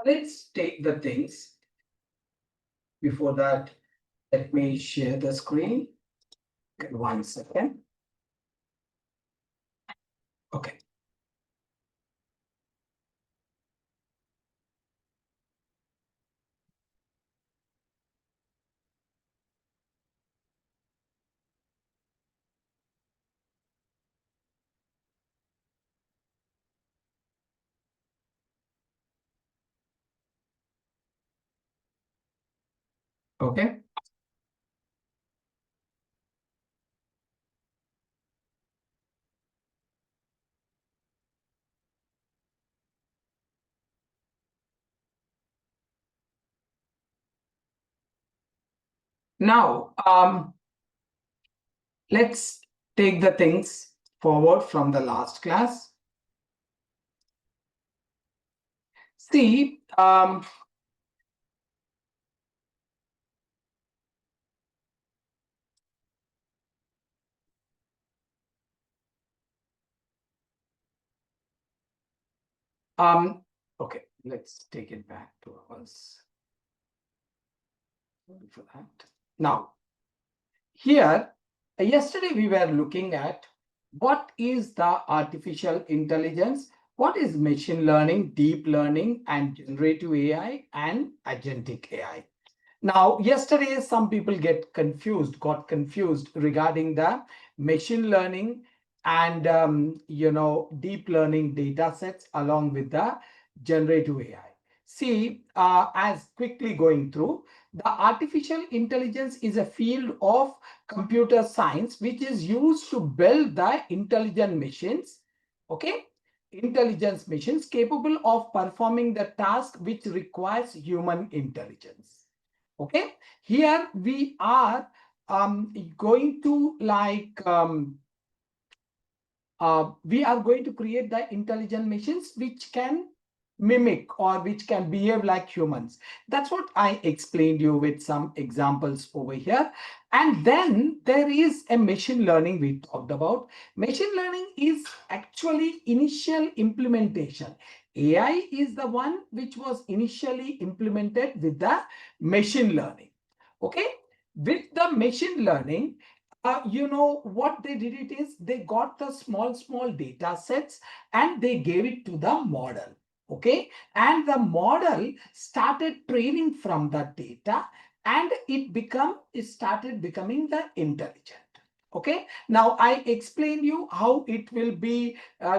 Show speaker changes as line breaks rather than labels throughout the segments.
Let's take the things. Before that, let me share the screen. Okay, 1 second. Okay. Okay. Now, let's take the things forward from the last class. See, okay, let's take it back to ours. Sorry for that. Now, here, yesterday we were looking at what is the artificial intelligence, what is machine learning, deep learning, and generative AI and agentic AI. Now, yesterday, some people got confused regarding the machine learning and, deep learning data sets along with the generative AI. See, as quickly going through, the artificial intelligence is a field of computer science which is used to build the intelligent machines, okay? Intelligence machines capable of performing the task which requires human intelligence. Okay, here we are going to we are going to create the intelligent machines which can mimic or which can behave like humans. That's what I explained you with some examples over here. And then there is a machine learning we talked about. Machine learning is actually initial implementation. AI is the one which was initially implemented with the machine learning. Okay, with the machine learning, what they did it is they got the small data sets and they gave it to the model. Okay, and the model started training from the data and it started becoming the intelligent. Okay, now I explained you how it will be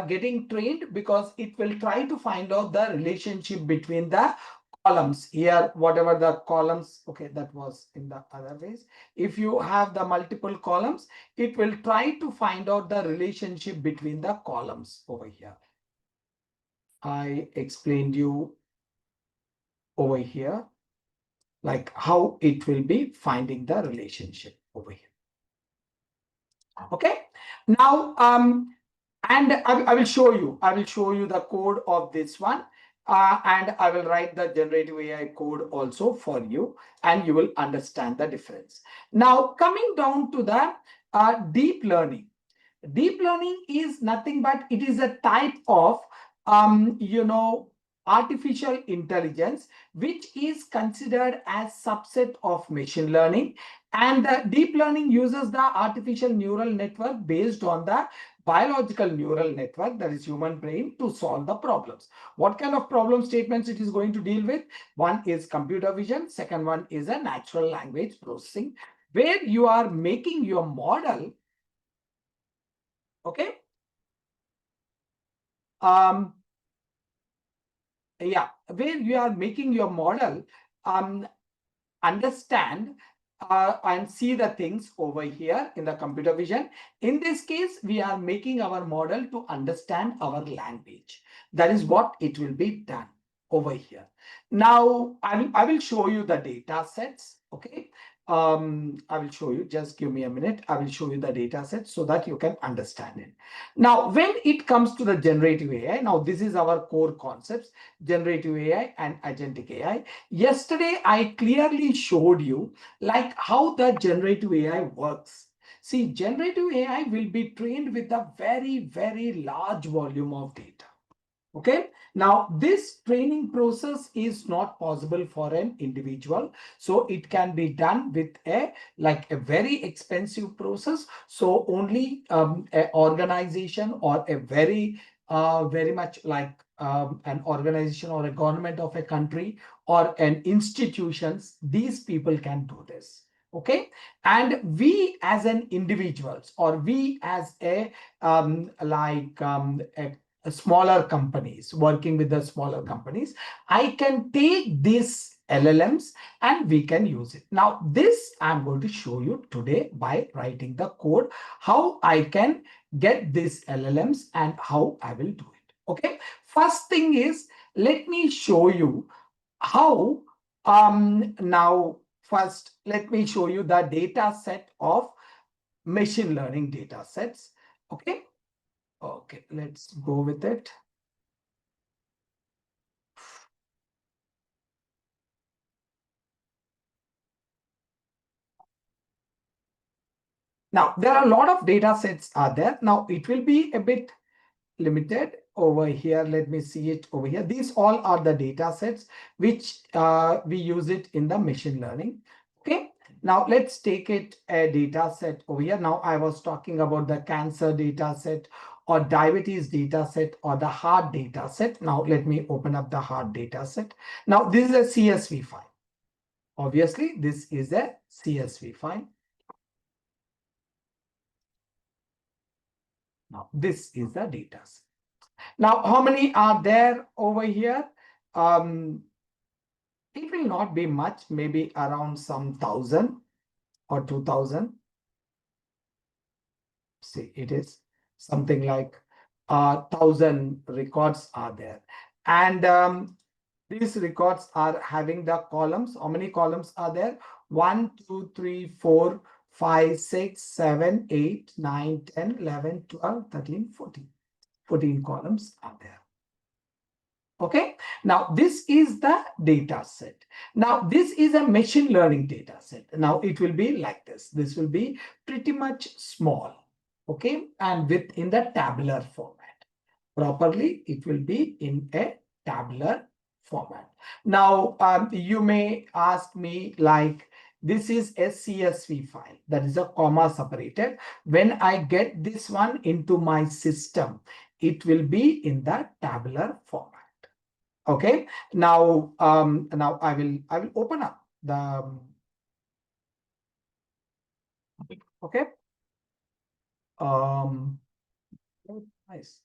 getting trained, because it will try to find out the relationship between the columns here, whatever the columns. Okay, that was in the other ways. If you have the multiple columns, it will try to find out the relationship between the columns over here. I explained you over here, like how it will be finding the relationship over here. Okay, now and I will show you the code of this one. And I will write the generative AI code also for you, and you will understand the difference. Now, coming down to the deep learning. Deep learning is nothing but it is a type of, artificial intelligence, which is considered as subset of machine learning. And deep learning uses the artificial neural network based on the biological neural network, that is human brain, to solve the problems. What kind of problem statements it is going to deal with? One is computer vision. Second one is a natural language processing, where you are making your model. Okay. Where you are making your model understand and see the things over here in the computer vision. In this case, we are making our model to understand our language. That is what it will be done over here. Now, I will show you the data sets. Okay. I will show you, just give me a minute. I will show you the data set so that you can understand it. Now, when it comes to the generative AI, now this is our core concepts, generative AI and agentic AI. Yesterday, I clearly showed you like how the generative AI works. See, generative AI will be trained with a very large volume of data. Okay. Now, this training process is not possible for an individual. So it can be done with a very expensive process. So only an organization or a very much like an organization or a government of a country or an institutions, these people can do this. Okay. And we as an individuals or we as a smaller companies, working with the smaller companies, I can take these LLMs and we can use it. Now, this I'm going to show you today by writing the code, how I can get these LLMs and how I will do it. Okay. First thing is, let me show you how now first let me show you the data set of machine learning data sets. Okay. Okay, let's go with it. Now, there are a lot of data sets are there. Now, it will be a bit limited over here. Let me see it over here. These all are the data sets which we use it in the machine learning. Okay. Now, let's take it a data set over here. Now, I was talking about the cancer data set or diabetes data set or the heart data set. Now, let me open up the heart data set. Now, this is a CSV file. Obviously, this is a CSV file. Now, this is the data set. Now, how many are there over here? It will not be much, maybe around some 1,000 or 2,000. See, it is something like 1,000 records are there. And these records are having the columns. How many columns are there? 1, 2, 3, 4, 5, 6, 7, 8, 9, 10, 11, 12, 13, 14. 14 columns are there. Okay. Now, this is the data set. Now, this is a machine learning data set. Now, it will be like this. This will be pretty much small. Okay. And within the tabular format. Properly, it will be in a tabular format. Now, you may ask me like, this is a CSV file, that is a comma separated. When I get this one into my system, it will be in the tabular format. Okay. Now, now I will open up the. Okay. Nice.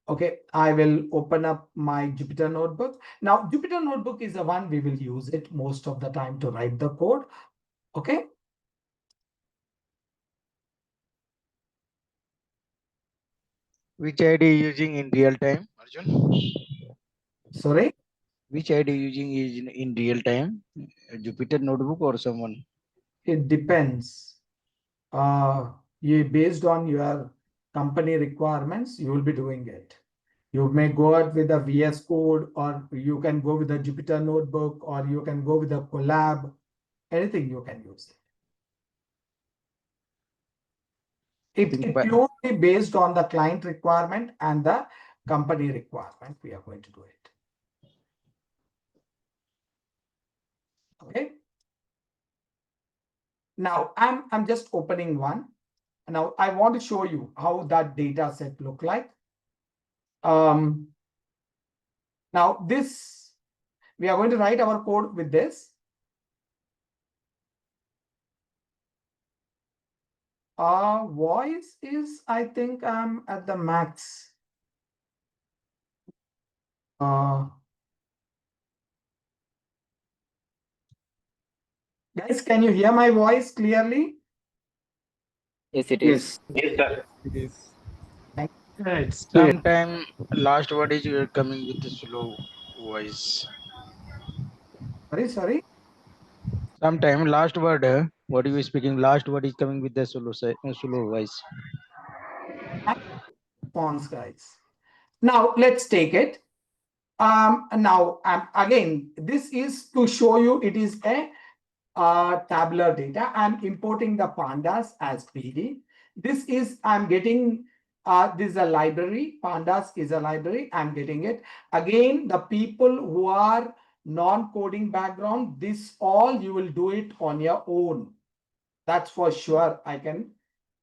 Okay, I will open up my Jupyter Notebook. Now, Jupyter Notebook is the one we will use it most of the time to write the code. Okay.
Which ID using in real time, Arjun?
Sorry.
Which ID using is in real time? Jupyter Notebook or someone?
It depends. Based on your company requirements, you will be doing it. You may go out with a VS Code, or you can go with a Jupyter Notebook, or you can go with a Collab. Anything you can use it. It purely based on the client requirement and the company requirement. We are going to do it. Okay. Now I'm just opening one. Now I want to show you how that data set look like. Now this, we are going to write our code with this. Voice is, I think I'm at the max. Guys, can you hear my voice clearly?
Yes, it is.
Yes, sir.
It is.
It's
Sometime last word is coming with a slow voice.
Sorry.
Sometime last word, what you speaking, last word is coming with a slow voice.
Response, guys. Now let's take it. Now again, this is to show you it is a tabular data. I'm importing the pandas as PD. This is, I'm getting This is a library. Pandas is a library. I'm getting it. Again, the people who are non-coding background, this all you will do it on your own. That's for sure. I can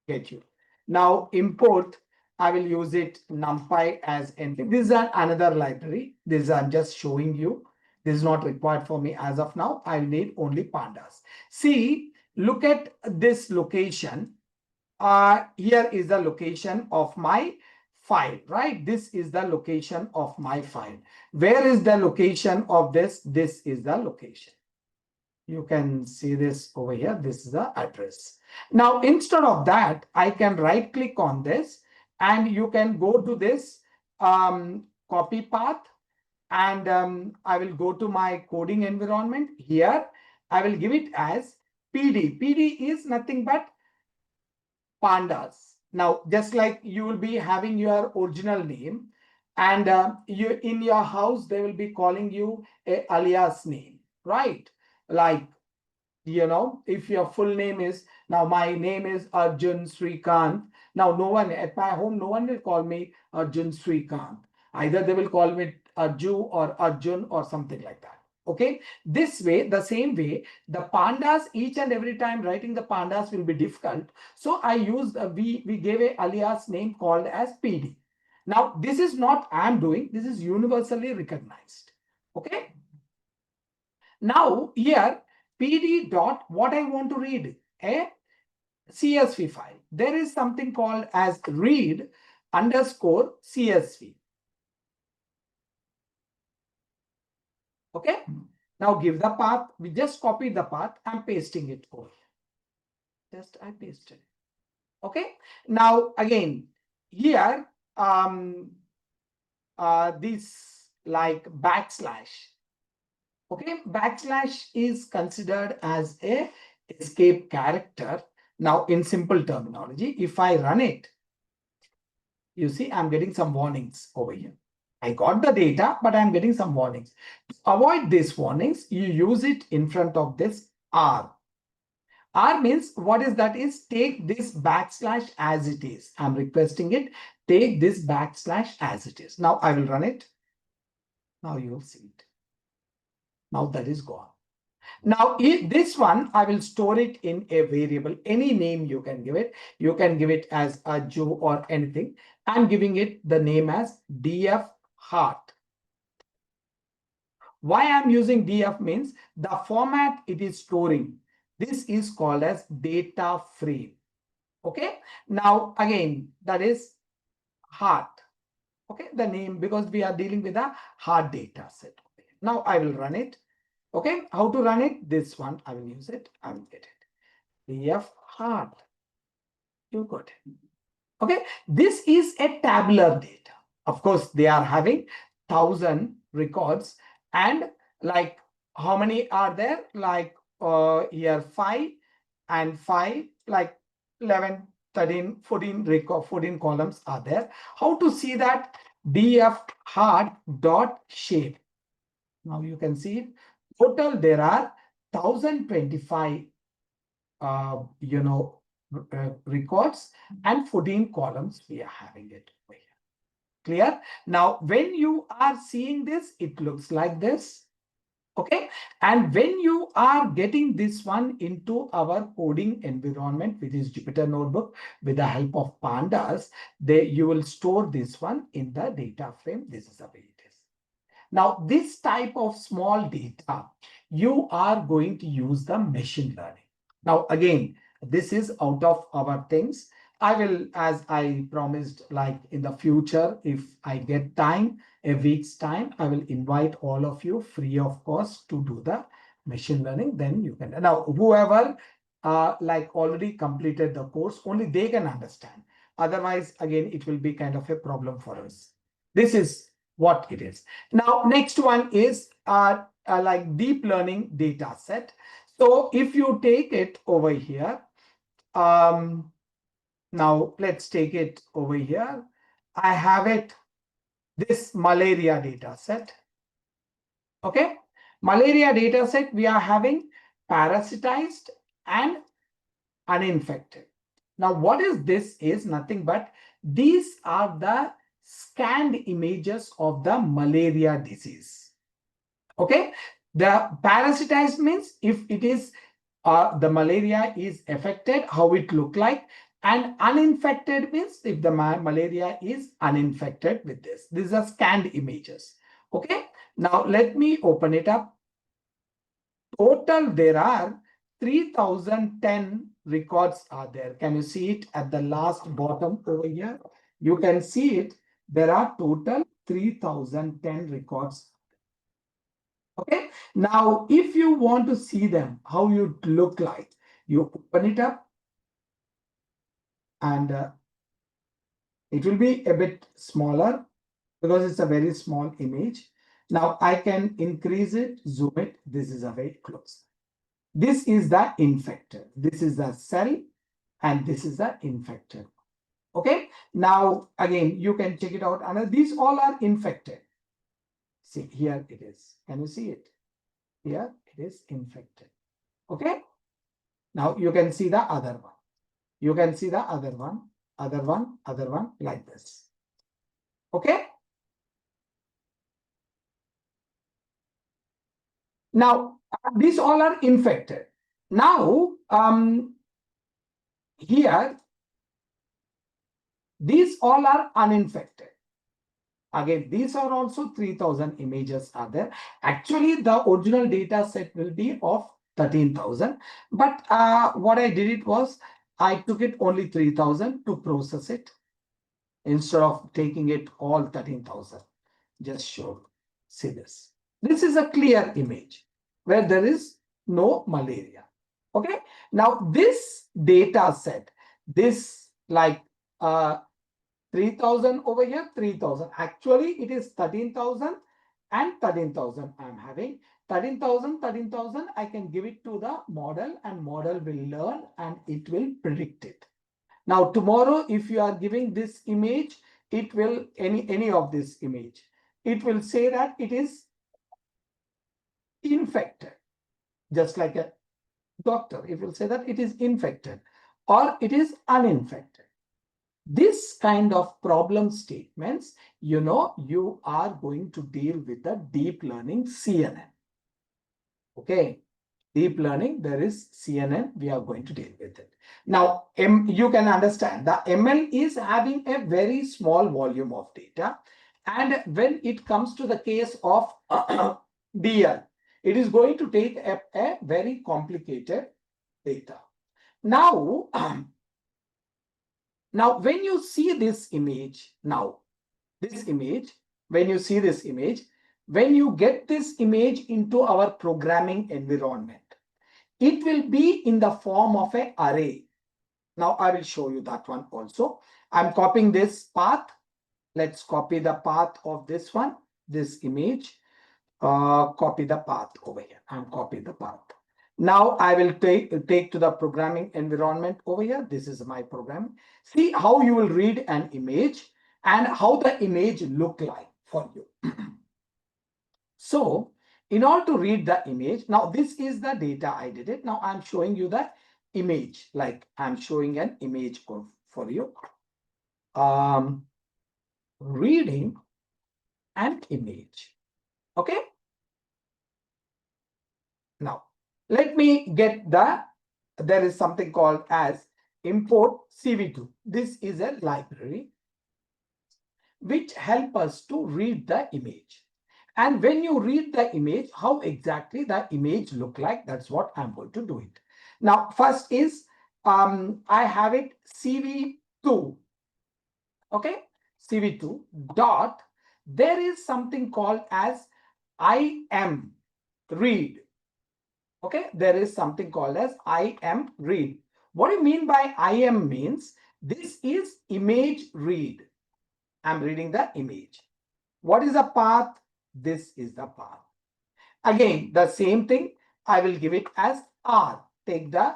get you. Now import, I will use it NumPy as entry. This is another library. This I'm just showing you. This is not required for me as of now. I need only pandas. See, look at this location. Here is the location of my file, right? This is the location of my file. Where is the location of this? This is the location. You can see this over here. This is the address. Now, instead of that, I can right click on this and you can go to this copy path and I will go to my coding environment here. I will give it as PD. PD is nothing but pandas. Now, just like you will be having your original name and you in your house, they will be calling you a alias name, right? Like, if your full name is, now my name is Arjun Srikanth. Now, no one at my home, no one will call me Arjun Srikanth. Either they will call me Arju or Arjun or something like that. Okay. This way, the same way, the pandas, each and every time writing the pandas will be difficult. So I used, we gave a alias name called as PD. Now, this is not I'm doing, this is universally recognized. Okay. Now, here, PD dot, what I want to read, a CSV file. There is something called as read underscore CSV. Okay. Now give the path. We just copy the path. I'm pasting it over. Just I pasted. Okay. Now again, here, this like backslash. Okay, backslash is considered as a escape character. Now, in simple terminology, if I run it, you see, I'm getting some warnings over here. I got the data, but I'm getting some warnings. To avoid these warnings, you use it in front of this R. R means what is that is take this backslash as it is. I'm requesting it. Take this backslash as it is. Now I will run it. Now you will see it. Now that is gone. Now, this one, I will store it in a variable. Any name you can give it. You can give it as a Jew or anything. I'm giving it the name as df heart. Why I'm using df means the format it is storing. This is called as data frame. Okay. Now, again, that is heart. Okay. The name, because we are dealing with a hard data set. Now, I will run it. Okay, how to run it? This one, I will use it. I will get it. df heart. You got it. Okay, this is a tabular data. Of course, they are having 1,000 records and like how many are there? Like here 5 and 5, like 11, 13, 14 record, 14 columns are there. How to see that? df heart dot shape. Now you can see it. Total, there are 1,025, records and 14 columns we are having it over here. Clear? Now, when you are seeing this, it looks like this. Okay. And when you are getting this one into our coding environment, which is Jupyter Notebook, with the help of pandas, you will store this one in the data frame. This is the way it is. Now, this type of small data, you are going to use the machine learning. Now, again, this is out of our things. I will, as I promised, like in the future, if I get time, a week's time, I will invite all of you free of cost to do the machine learning. Then you can. Now, whoever like already completed the course, only they can understand. Otherwise, again, it will be kind of a problem for us. This is what it is. Now, next one is like deep learning data set. So if you take it over here, now let's take it over here. I have it, this malaria data set. Okay. Malaria data set, we are having parasitized and uninfected. Now, what is this is nothing but These are the scanned images of the malaria disease. Okay, the parasitized means if it is the malaria is affected, how it look like, and uninfected means if the malaria is uninfected with this. These are scanned images. Okay, now let me open it up. Total there are 3010 records are there. Can you see it at the last bottom over here? You can see it. There are total 3010 records. Okay, now if you want to see them, how you look like, you open it up and it will be a bit smaller because it's a very small image. Now I can increase it, zoom it. This is a very close. This is the infected. This is the cell and this is the infected. Okay, now again, you can check it out. And these all are infected. See, here it is. Can you see it? Here it is infected. Okay, now you can see the other one. You can see the other one, other one like this. Okay. Now, these all are infected. Now, here, these all are uninfected. Again, these are also 3000 images are there. Actually, the original data set will be of 13,000. But what I did it was, I took it only 3000 to process it instead of taking it all 13,000. Just show. See this. This is a clear image where there is no malaria. Okay. Now this data set, this like 3000 over here, 3000. Actually, it is 13,000 and 13,000. I'm having 13,000, 13,000. I can give it to the model and model will learn and it will predict it. Now, tomorrow, if you are giving this image, it will any of this image, it will say that it is infected, just like a doctor. It will say that it is infected or it is uninfected. This kind of problem statements, you are going to deal with the deep learning CNN. Okay. Deep learning, there is CNN, we are going to deal with it. Now, you can understand the ML is having a very small volume of data. And when it comes to the case of DL, it is going to take a very complicated data. Now, now, when you see this image, when you see this image, when you get this image into our programming environment, it will be in the form of an array. Now, I will show you that one also. I'm copying this path. Let's copy the path of this one, this image. Copy the path over here. I'm copying the path. Now I will take to the programming environment over here. This is my program. See how you will read an image and how the image look like for you. So in order to read the image, now this is the data I did it. Now I'm showing you the image, like I'm showing an image for you. Reading an image. Okay. Now, let me get there is something called as import CV2. This is a library which help us to read the image. And when you read the image, how exactly the image look like, that's what I'm going to do it. Now, first is, I have it CV2. Okay, CV2 dot, there is something called as IM read. Okay, there is something called as IM read. What do you mean by IM means? This is image read. I'm reading the image. What is the path? This is the path. Again, the same thing. I will give it as R. Take the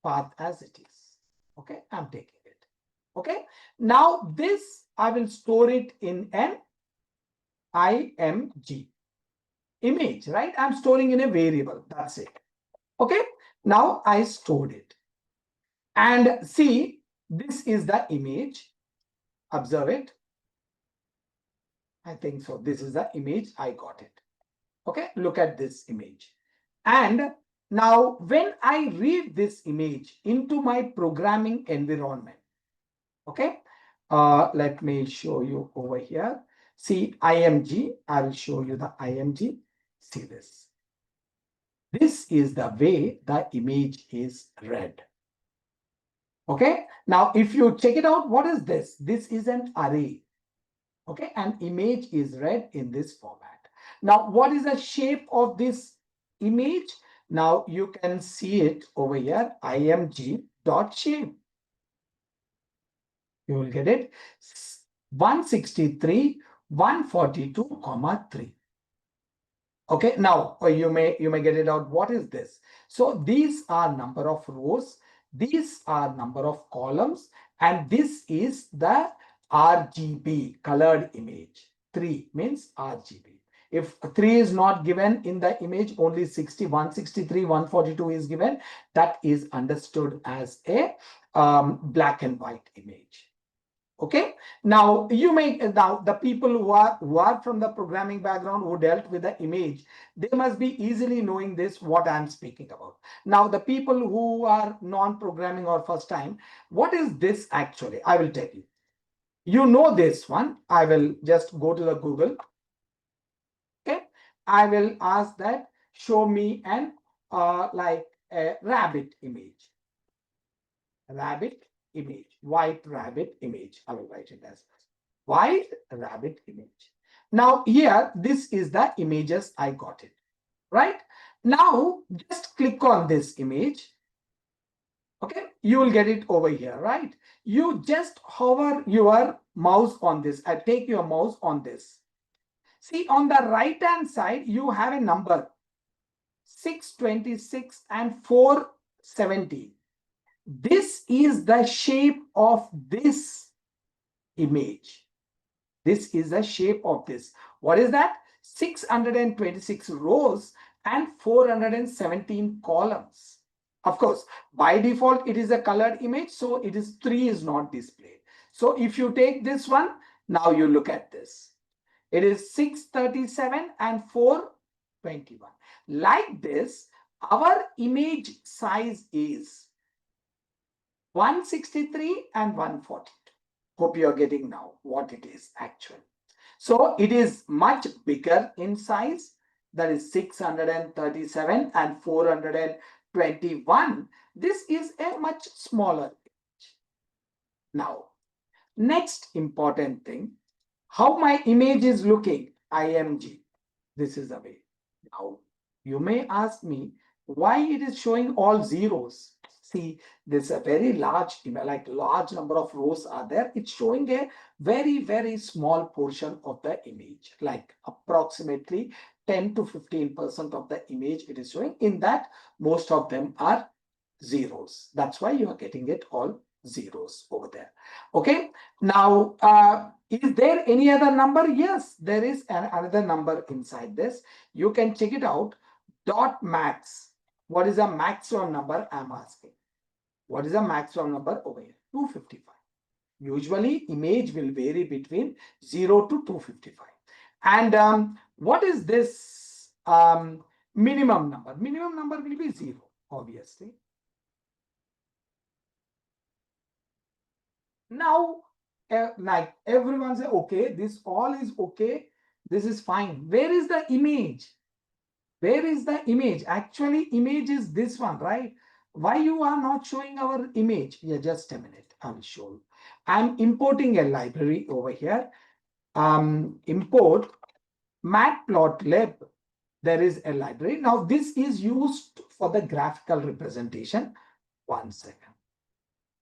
path as it is. Okay, I'm taking it. Okay, now this I will store it in an IMG image, right? I'm storing in a variable. That's it. Okay, now I stored it. And see, this is the image. Observe it. I think so. This is the image. I got it. Okay, look at this image. And now when I read this image into my programming environment, okay, let me show you over here. See IMG. I will show you the IMG. See this. This is the way the image is read. Okay, now if you check it out, what is this? This is an array. Okay, an image is read in this format. Now, what is the shape of this image? Now you can see it over here, img.shape. You will get it 163, 142, 3. Okay, now you may get it out. What is this? So these are number of rows, these are number of columns, and this is the RGB colored image. 3 means RGB. If 3 is not given in the image, only 60, 163, 142 is given, that is understood as a black and white image. Okay, now the people who are from the programming background, who dealt with the image, they must be easily knowing this, what I'm speaking about. Now the people who are non-programming or first time, what is this actually? I will tell you. You know this one. I will just go to the Google. Okay, I will ask that show me an like a rabbit image. Rabbit image, white rabbit image. I will write it as white rabbit image. Now here, this is the images. I got it, right? Now just click on this image. Okay, you will get it over here, right? You just hover your mouse on this. I take your mouse on this. See, on the right hand side, you have a number 626 and 470. This is the shape of this image. This is the shape of this. What is that? 626 rows and 417 columns. Of course, by default, it is a colored image, so it is 3 is not displayed. So if you take this one, now you look at this. It is 637 and 421. Like this, our image size is 163 and 142. Hope you are getting now what it is actually. So it is much bigger in size. That is 637 and 421. This is a much smaller image. Now, next important thing, how my image is looking, IMG. This is the way. Now, you may ask me why it is showing all zeros. See, there's a very large, like large number of rows are there. It's showing a very, very small portion of the image, like approximately 10 to 15% of the image it is showing. In that, most of them are zeros. That's why you are getting it all zeros over there. Okay. Now, is there any other number? Yes, there is another number inside this. You can check it out. Dot max. What is the maximum number? I'm asking. What is the maximum number over here? 255. Usually, image will vary between 0 to 255. And what is this minimum number? Minimum number will be 0, obviously. Now, like everyone say, okay, this all is okay. This is fine. Where is the image? Where is the image? Actually, image is this one, right? Why you are not showing our image? Yeah, just a minute. I will show you. I'm importing a library over here. Import matplotlib. There is a library. Now, this is used for the graphical representation. 1 second.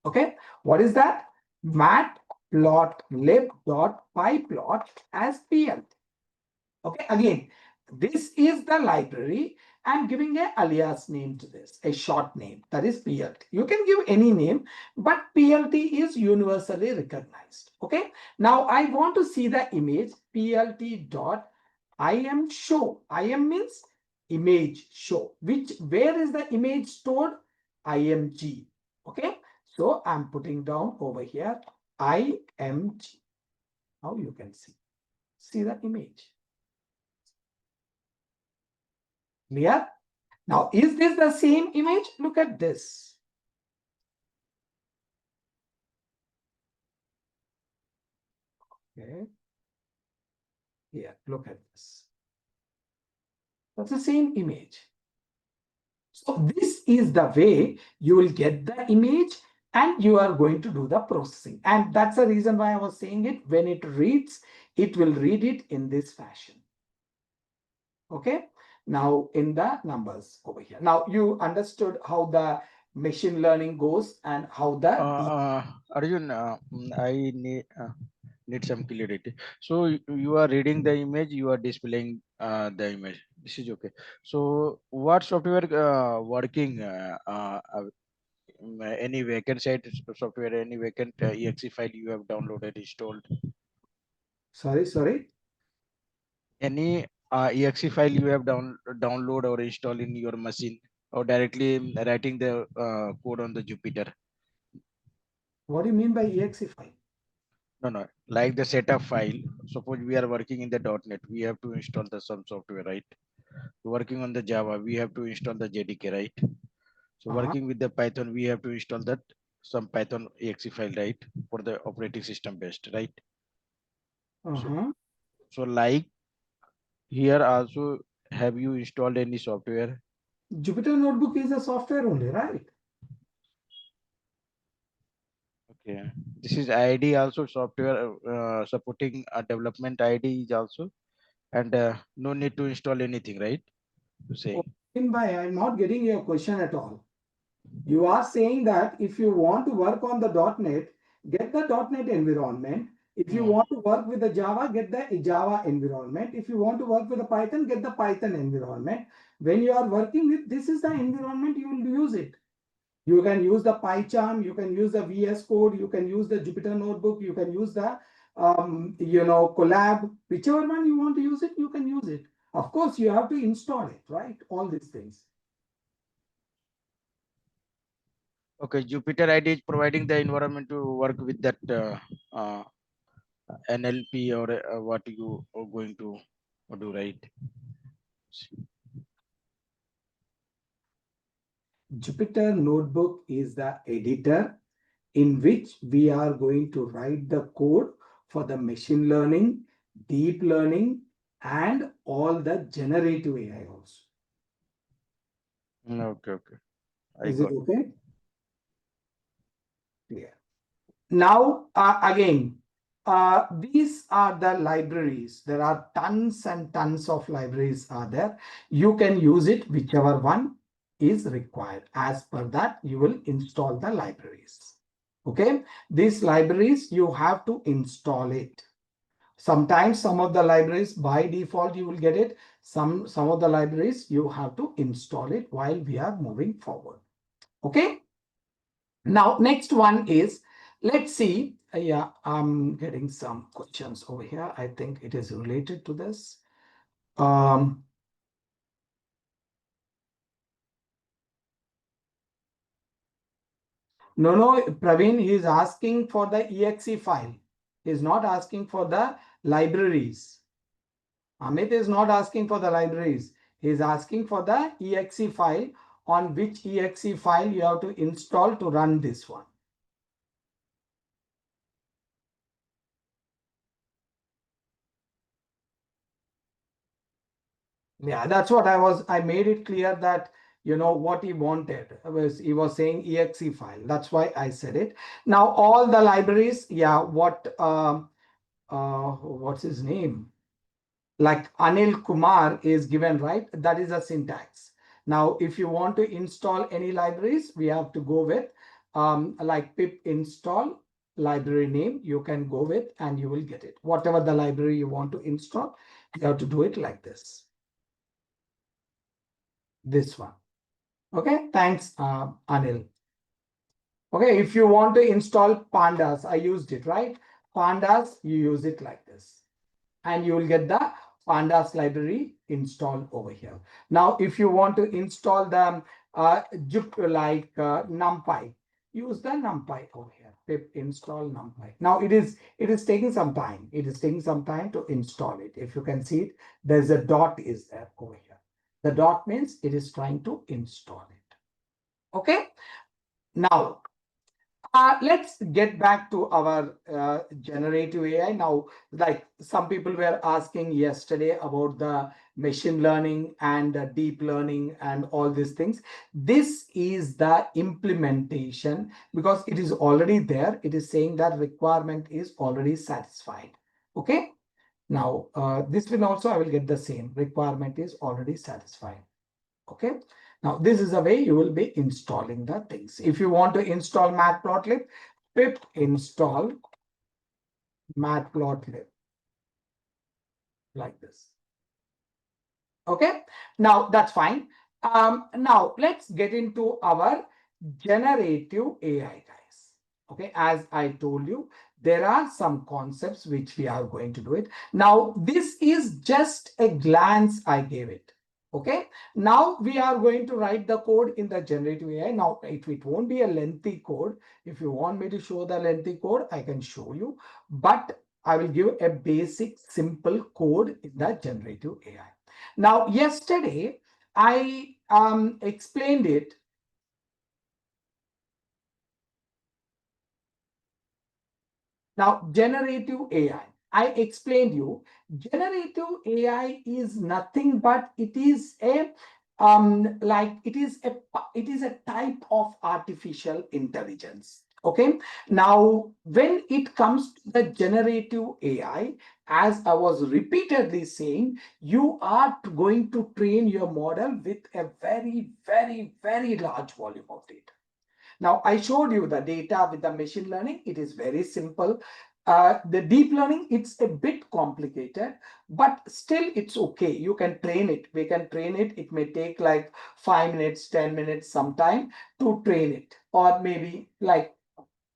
Okay. What is that? matplotlib.pyplot as pl. Okay. Again, this is the library. I'm giving an alias name to this, a short name, that is PLT. You can give any name, but PLT is universally recognized. Okay. Now I want to see the image plt.im show. Im means image show. Where is the image stored? IMG. Okay. So I'm putting down over here IMG. Now you can see the image. Clear? Now, is this the same image? Look at this. Okay. Here, look at this. That's the same image. So this is the way you will get the image and you are going to do the processing. And that's the reason why I was saying it. When it reads, it will read it in this fashion. Okay. Now in the numbers over here. Now you understood how the machine learning goes and how the
Arjun, I need some clarity. So you are reading the image, you are displaying the image. This is okay. So what software working? Any vacant site software, any vacant exe file you have downloaded, installed?
sorry.
Any exe file you have download or install in your machine, or directly writing the code on the Jupyter?
What do you mean by exe file?
No, like the setup file. Suppose we are working in the .NET, we have to install the some software, right? Working on the Java, we have to install the JDK, right? So working with the Python, we have to install that some Python exe file, right? For the operating system based, right? So like here also, have you installed any software?
Jupyter Notebook is a software only, right?
Okay, this is ID also software supporting a development ID is also, and no need to install anything, right? You saying?
I'm not getting your question at all. You are saying that if you want to work on the .NET, get the .NET environment. If you want to work with the Java, get the Java environment. If you want to work with the Python, get the Python environment. When you are working with, this is the environment you will use it. You can use the PyCharm, you can use the VS Code, you can use the Jupyter Notebook, you can use the Collab, whichever one you want to use it, you can use it. Of course, you have to install it, right? All these things.
Okay, Jupyter ID is providing the environment to work with that NLP or what you are going to do, right?
Jupyter Notebook is the editor in which we are going to write the code for the machine learning, deep learning, and all the generative AI also.
Okay.
Is it okay? Yeah. Now, again, these are the libraries. There are tons and tons of libraries are there. You can use it whichever one is required. As per that, you will install the libraries. Okay. These libraries, you have to install it. Sometimes some of the libraries by default, you will get it. Some of the libraries, you have to install it while we are moving forward. Okay. Now, next one is, let's see. Yeah, I'm getting some questions over here. I think it is related to this. No, Praveen is asking for the exe file. He is not asking for the libraries. Amit is not asking for the libraries. He is asking for the exe file, on which exe file you have to install to run this one. Yeah, that's what I made it clear that, what he wanted he was saying exe file. That's why I said it. Now, all the libraries, yeah, what's his name? Like Anil Kumar is given, right? That is a syntax. Now, if you want to install any libraries, we have to go with like pip install library name. You can go with and you will get it. Whatever the library you want to install, you have to do it like this. This one. Okay, thanks, Anil. Okay, if you want to install pandas, I used it, right? Pandas, you use it like this. And you will get the pandas library installed over here. Now, if you want to install the NumPy, use the NumPy over here. pip install numpy. Now it is taking some time. It is taking some time to install it. If you can see it, there's a dot is there over here. The dot means it is trying to install it. Okay. Now let's get back to our generative AI. Now, like some people were asking yesterday about the machine learning and deep learning and all these things. This is the implementation because it is already there. It is saying that requirement is already satisfied. Okay. Now, this will also, I will get the same requirement is already satisfied. Okay. Now, this is the way you will be installing the things. If you want to install matplotlib, pip install matplotlib like this. Okay. Now, that's fine. Now, let's get into our generative AI, guys. Okay. As I told you, there are some concepts which we are going to do it. Now, this is just a glance I gave it. Okay, now we are going to write the code in the generative AI. Now, it won't be a lengthy code. If you want me to show the lengthy code, I can show you. But I will give a basic, simple code in the generative AI. Now, yesterday, I explained it. Now, generative AI. I explained you, generative AI is nothing but it is a it is a type of artificial intelligence. Okay. Now, when it comes to the generative AI, as I was repeatedly saying, you are going to train your model with a very, very, very large volume of data. Now, I showed you the data with the machine learning. It is very simple. The deep learning, it's a bit complicated, but still it's okay. You can train it. We can train it. It may take like 5 minutes, 10 minutes, sometime to train it, or maybe like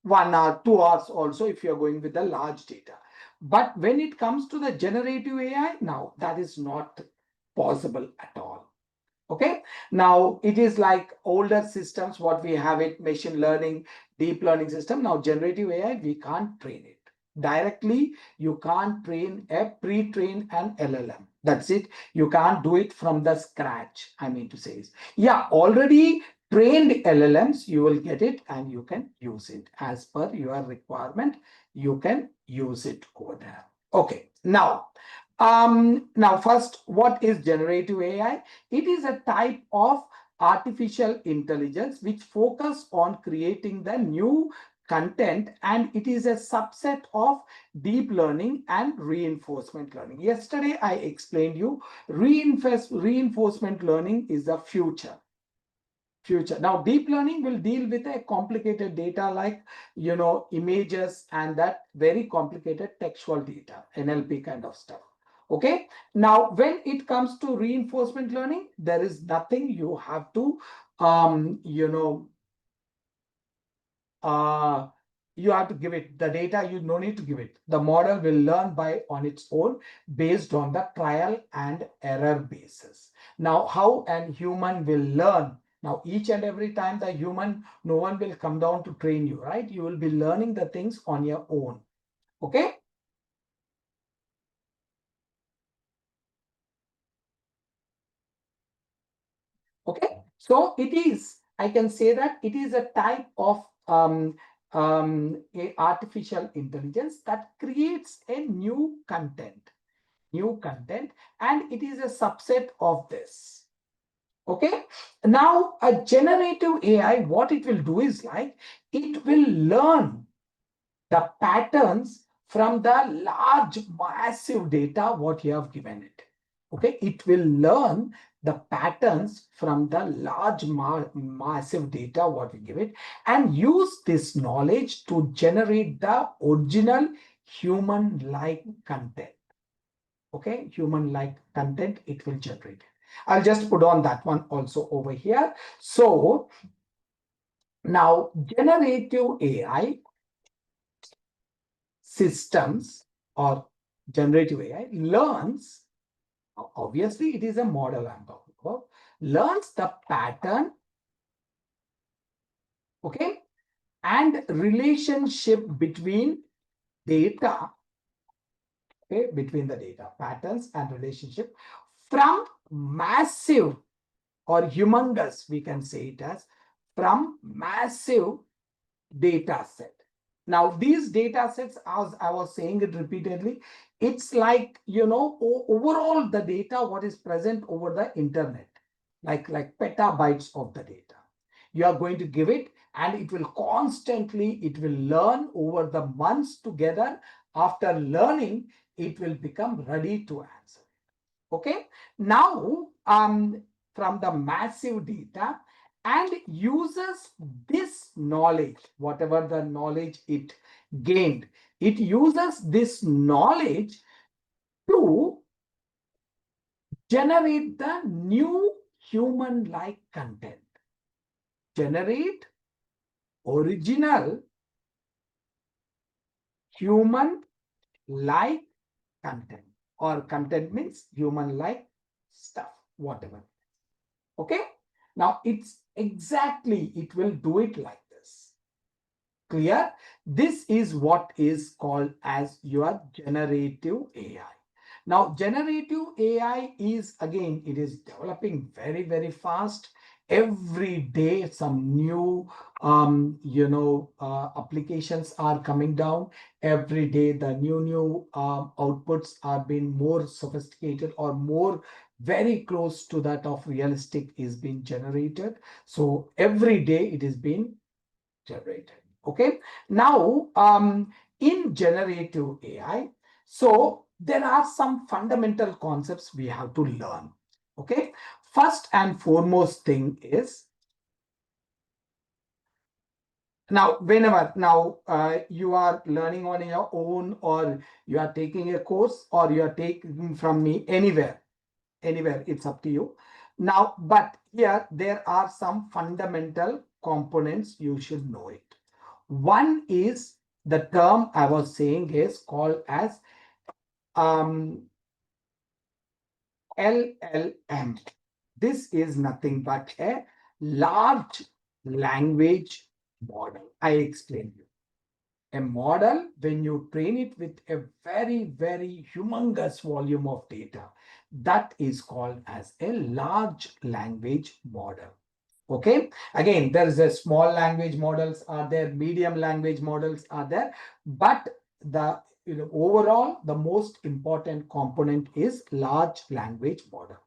1 hour, 2 hours also if you're going with the large data. But when it comes to the generative AI, now that is not possible at all. Okay. Now it is like older systems, what we have it, machine learning, deep learning system. Now generative AI, we can't train it directly. You can't train a pre-train an LLM. That's it. You can't do it from the scratch. I mean to say is, yeah, already trained LLMs, you will get it and you can use it as per your requirement. You can use it over there. Okay. Now first, what is generative AI? It is a type of artificial intelligence which focus on creating the new content, and it is a subset of deep learning and reinforcement learning. Yesterday, I explained you reinforcement learning is the future. Now, deep learning will deal with a complicated data like, images and that very complicated textual data, NLP kind of stuff. Okay. Now, when it comes to reinforcement learning, there is nothing you have to, you have to give it the data. You no need to give it. The model will learn on its own based on the trial and error basis. Now, how an human will learn? Now, each and every time the human, no one will come down to train you, right? You will be learning the things on your own. Okay. Okay. So it is, I can say that it is a type of a artificial intelligence that creates a new content, and it is a subset of this. Okay. Now, a generative AI, what it will do is like, it will learn the patterns from the large, massive data what you have given it. Okay. It will learn the patterns from the large, massive data what we give it, and use this knowledge to generate the original human-like content. Okay. Human-like content, it will generate. I'll just put on that one also over here. So now generative AI systems or generative AI learns, obviously it is a model I'm talking about, learns the pattern, okay, and relationship between data, okay, between the data, patterns and relationship from massive or humongous, we can say it as, from massive data set. Now, these data sets, as I was saying it repeatedly, it's like, overall the data, what is present over the internet, like petabytes of the data. You are going to give it and it will constantly, it will learn over the months together. After learning, it will become ready to answer. Okay. Now, from the massive data, and uses this knowledge, whatever the knowledge it gained, it uses this knowledge to generate the new human-like content, generate original human-like content, or content means human-like stuff, whatever. Okay. Now it's exactly, it will do it like this. Clear? This is what is called as your generative AI. Now, generative AI is, again, it is developing very, very fast. Every day, some new, applications are coming down. Every day, the new outputs are being more sophisticated or more very close to that of realistic is being generated. So every day it is being generated. Okay. Now, in generative AI, so there are some fundamental concepts we have to learn. Okay. First and foremost thing is, now, whenever you are learning on your own, or you are taking a course, or you are taking from me anywhere, it's up to you. Now, but here there are some fundamental components you should know it. One is the term I was saying is called as LLM. This is nothing but a large language model. I explained you. A model, when you train it with a very, very humongous volume of data, that is called as a large language model. Okay. Again, there is a small language models are there, medium language models are there, but the overall, the most important component is large language model.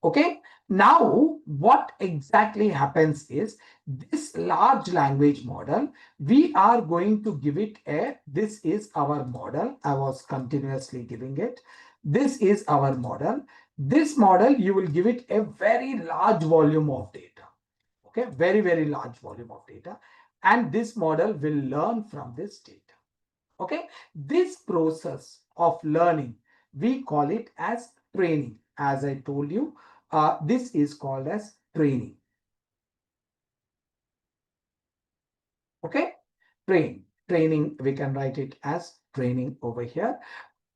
Okay. Now, what exactly happens is, this large language model, we are going to give it this is our model. I was continuously giving it. This is our model. This model, you will give it a very large volume of data. Okay, very, very large volume of data. And this model will learn from this data. Okay, this process of learning, we call it as training. As I told you, this is called as training. Okay, training, we can write it as training over here.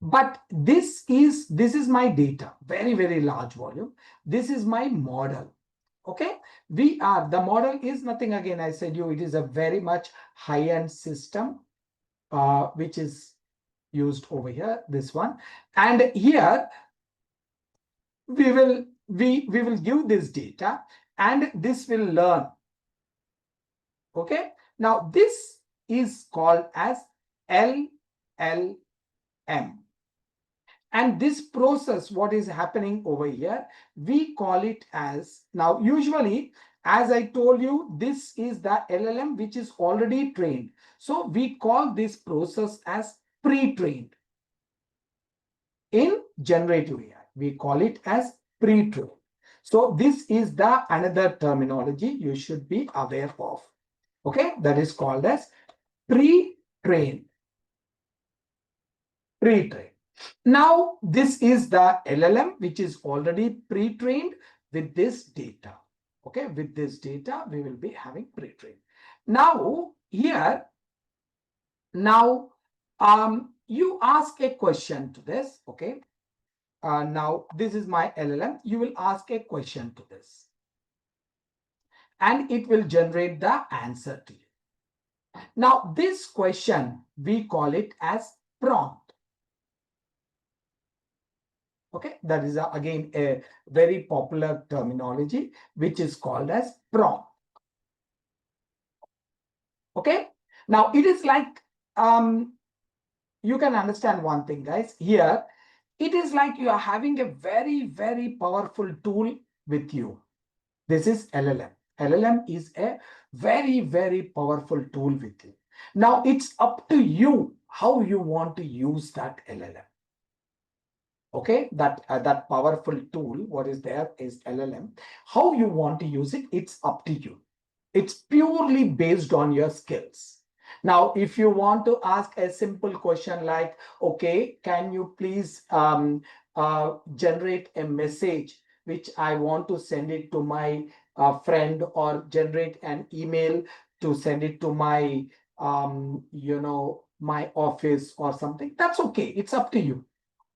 But this is my data, very, very large volume. This is my model. Okay, the model is nothing, again, I said you, it is a very much high-end system, which is used over here, this one. And here we will give this data and this will learn. Okay, now this is called as LLM. And this process, what is happening over here, we call it as, now usually, as I told you, this is the LLM which is already trained. So we call this process as pre-trained. In generative AI, we call it as pre-trained. So this is the another terminology you should be aware of. Okay, that is called as pre-trained. Pre-trained. Now, this is the LLM, which is already pre-trained with this data. Okay, with this data, we will be having pre-trained. Now, here, now, you ask a question to this. Okay, now this is my LLM. You will ask a question to this, and it will generate the answer to you. Now, this question, we call it as prompt. Okay, that is again a very popular terminology, which is called as prompt. Okay, now it is like, you can understand one thing, guys. Here, it is like you are having a very, very powerful tool with you. This is LLM. LLM is a very, very powerful tool with you. Now, it's up to you how you want to use that LLM. Okay, that powerful tool, what is there is LLM. How you want to use it, it's up to you. It's purely based on your skills. Now, if you want to ask a simple question like, okay, can you please generate a message which I want to send it to my friend, or generate an email to send it to my, my office or something, that's okay. It's up to you.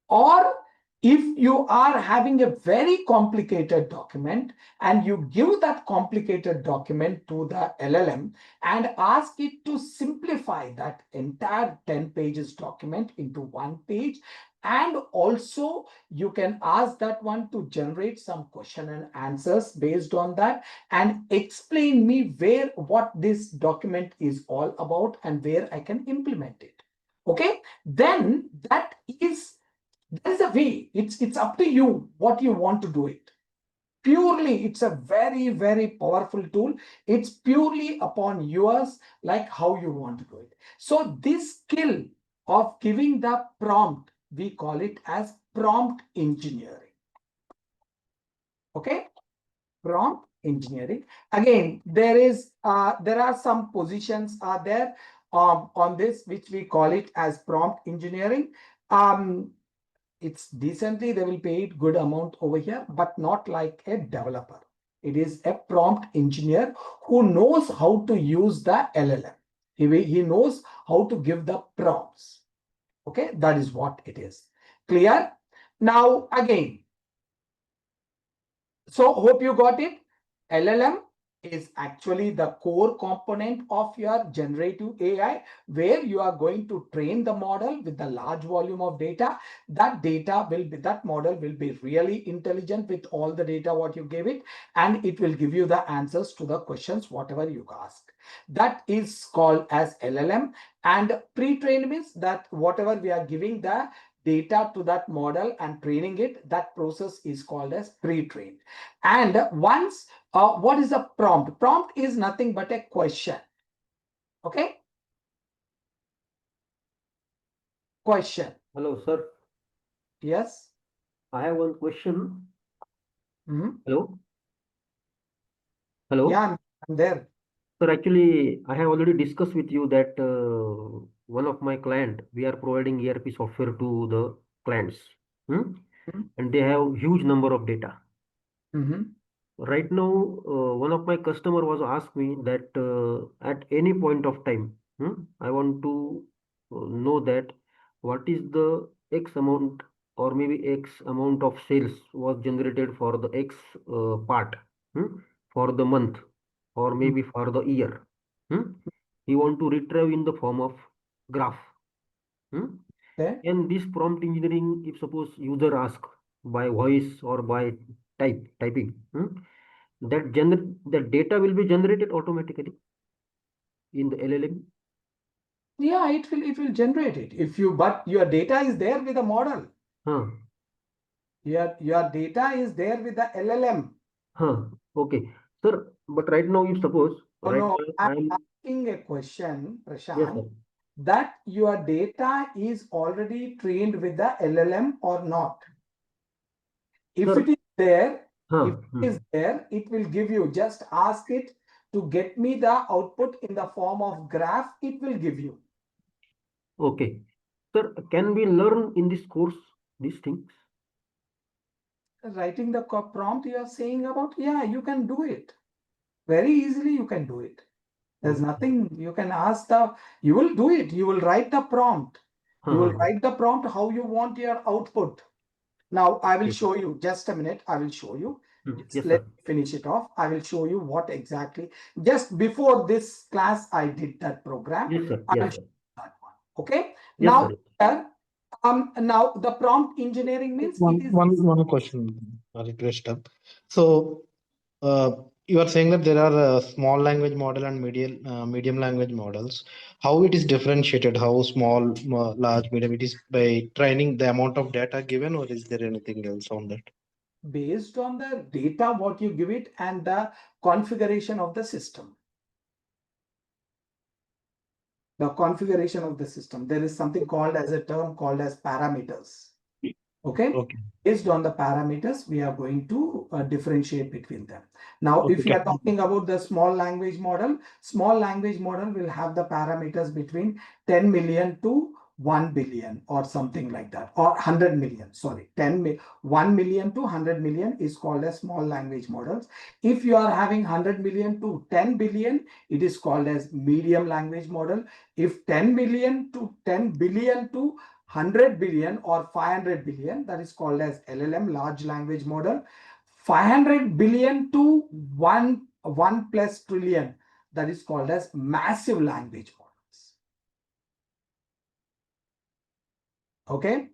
Or if you are having a very complicated document and you give that complicated document to the LLM and ask it to simplify that entire 10 pages document into 1 page, and also you can ask that one to generate some question and answers based on that, and explain me what this document is all about and where I can implement it. Okay, then that is a way. It's up to you what you want to do it. Purely, it's a very, very powerful tool. It's purely upon yours, like how you want to do it. So this skill of giving the prompt, we call it as prompt engineering. Okay, prompt engineering. Again, there are some positions are there on this, which we call it as prompt engineering. It's decently, they will pay it good amount over here, but not like a developer. It is a prompt engineer who knows how to use the LLM. He knows how to give the prompts. Okay, that is what it is. Clear? Now again, so hope you got it. LLM is actually the core component of your generative AI, where you are going to train the model with a large volume of data. That model will be really intelligent with all the data what you gave it, and it will give you the answers to the questions whatever you ask. That is called as LLM. And pre-trained means that whatever we are giving the data to that model and training it, that process is called as pre-trained. And once, what is a prompt? Prompt is nothing but a question. Okay? Question.
Hello, sir.
Yes?
I have one question.
Mm-hmm.
Hello? Hello?
Yeah, I'm there.
Sir, actually, I have already discussed with you that one of my client, we are providing ERP software to the clients. And they have huge number of data. Right now, one of my customer was asked me that at any point of time, I want to know that what is the X amount or maybe X amount of sales was generated for the X part for the month or maybe for the year. He want to retrieve in the form of graph.
Okay.
And this prompt engineering, if suppose user ask by voice or by typing, that data will be generated automatically in the LLM.
Yeah, it will generate it. But your data is there with the model. Your data is there with the LLM.
Okay, sir. But right now, if suppose
I'm asking a question, Prashant.
Yes, sir.
That your data is already trained with the LLM or not. If
Sir,
it is there, it will give you, just ask it to get me the output in the form of graph, it will give you.
Okay. Sir, can we learn in this course these things?
Writing the prompt you are saying about, yeah, you can do it. Very easily you can do it. There's nothing you can ask you will do it. You will write the prompt. You will write the prompt how you want your output. Now I will show you, just a minute, I will show you.
Yes,
Let's
sir.
finish it off. I will show you what exactly. Just before this class, I did that program.
Yes, sir.
I will
Yes,
show
sir.
you that one. Okay.
Yes,
Now,
sir.
here, now the prompt engineering means it is
One question, request up. So you are saying that there are small language model and medium language models. How it is differentiated? How small, large, medium? It is by training the amount of data given, or is there anything else on that?
based on the data what you give it and the configuration of the system. The configuration of the system. There is something called as a term called as parameters. Okay.
Okay.
Based on the parameters, we are going to differentiate between them. Now,
Okay,
if you are talking about the small language model will have the parameters between 10 million to 1 billion or something like that, or 100 million. Sorry, 1 million to 100 million is called as small language models. If you are having 100 million to 10 billion, it is called as medium language model. If 10 million to 10 billion to 100 billion or 500 billion, that is called as LLM, large language model. 500 billion to 1 plus trillion, that is called as massive language models. Okay.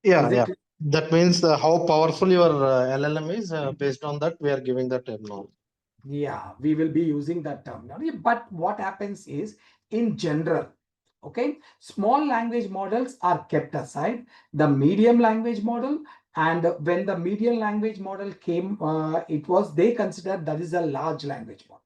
Yeah,
Is
yeah.
it?
That means how powerful your LLM is. Based on that, we are giving the term now.
Yeah, we will be using that terminology. But what happens is, in general, okay, small language models are kept aside. The medium language model, and when the medium language model came, they considered that is a large language model.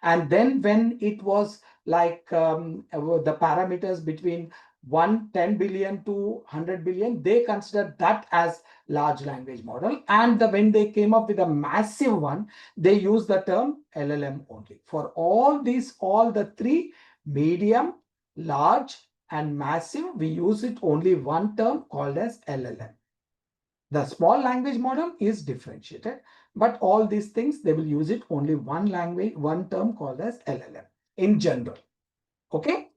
And then when it was like the parameters between 10 billion to 100 billion, they considered that as large language model. And when they came up with a massive one, they used the term LLM only. For all the three, medium, large, and massive, we use it only one term called as LLM. The small language model is differentiated, but all these things, they will use it only one term called as LLM in general. Okay.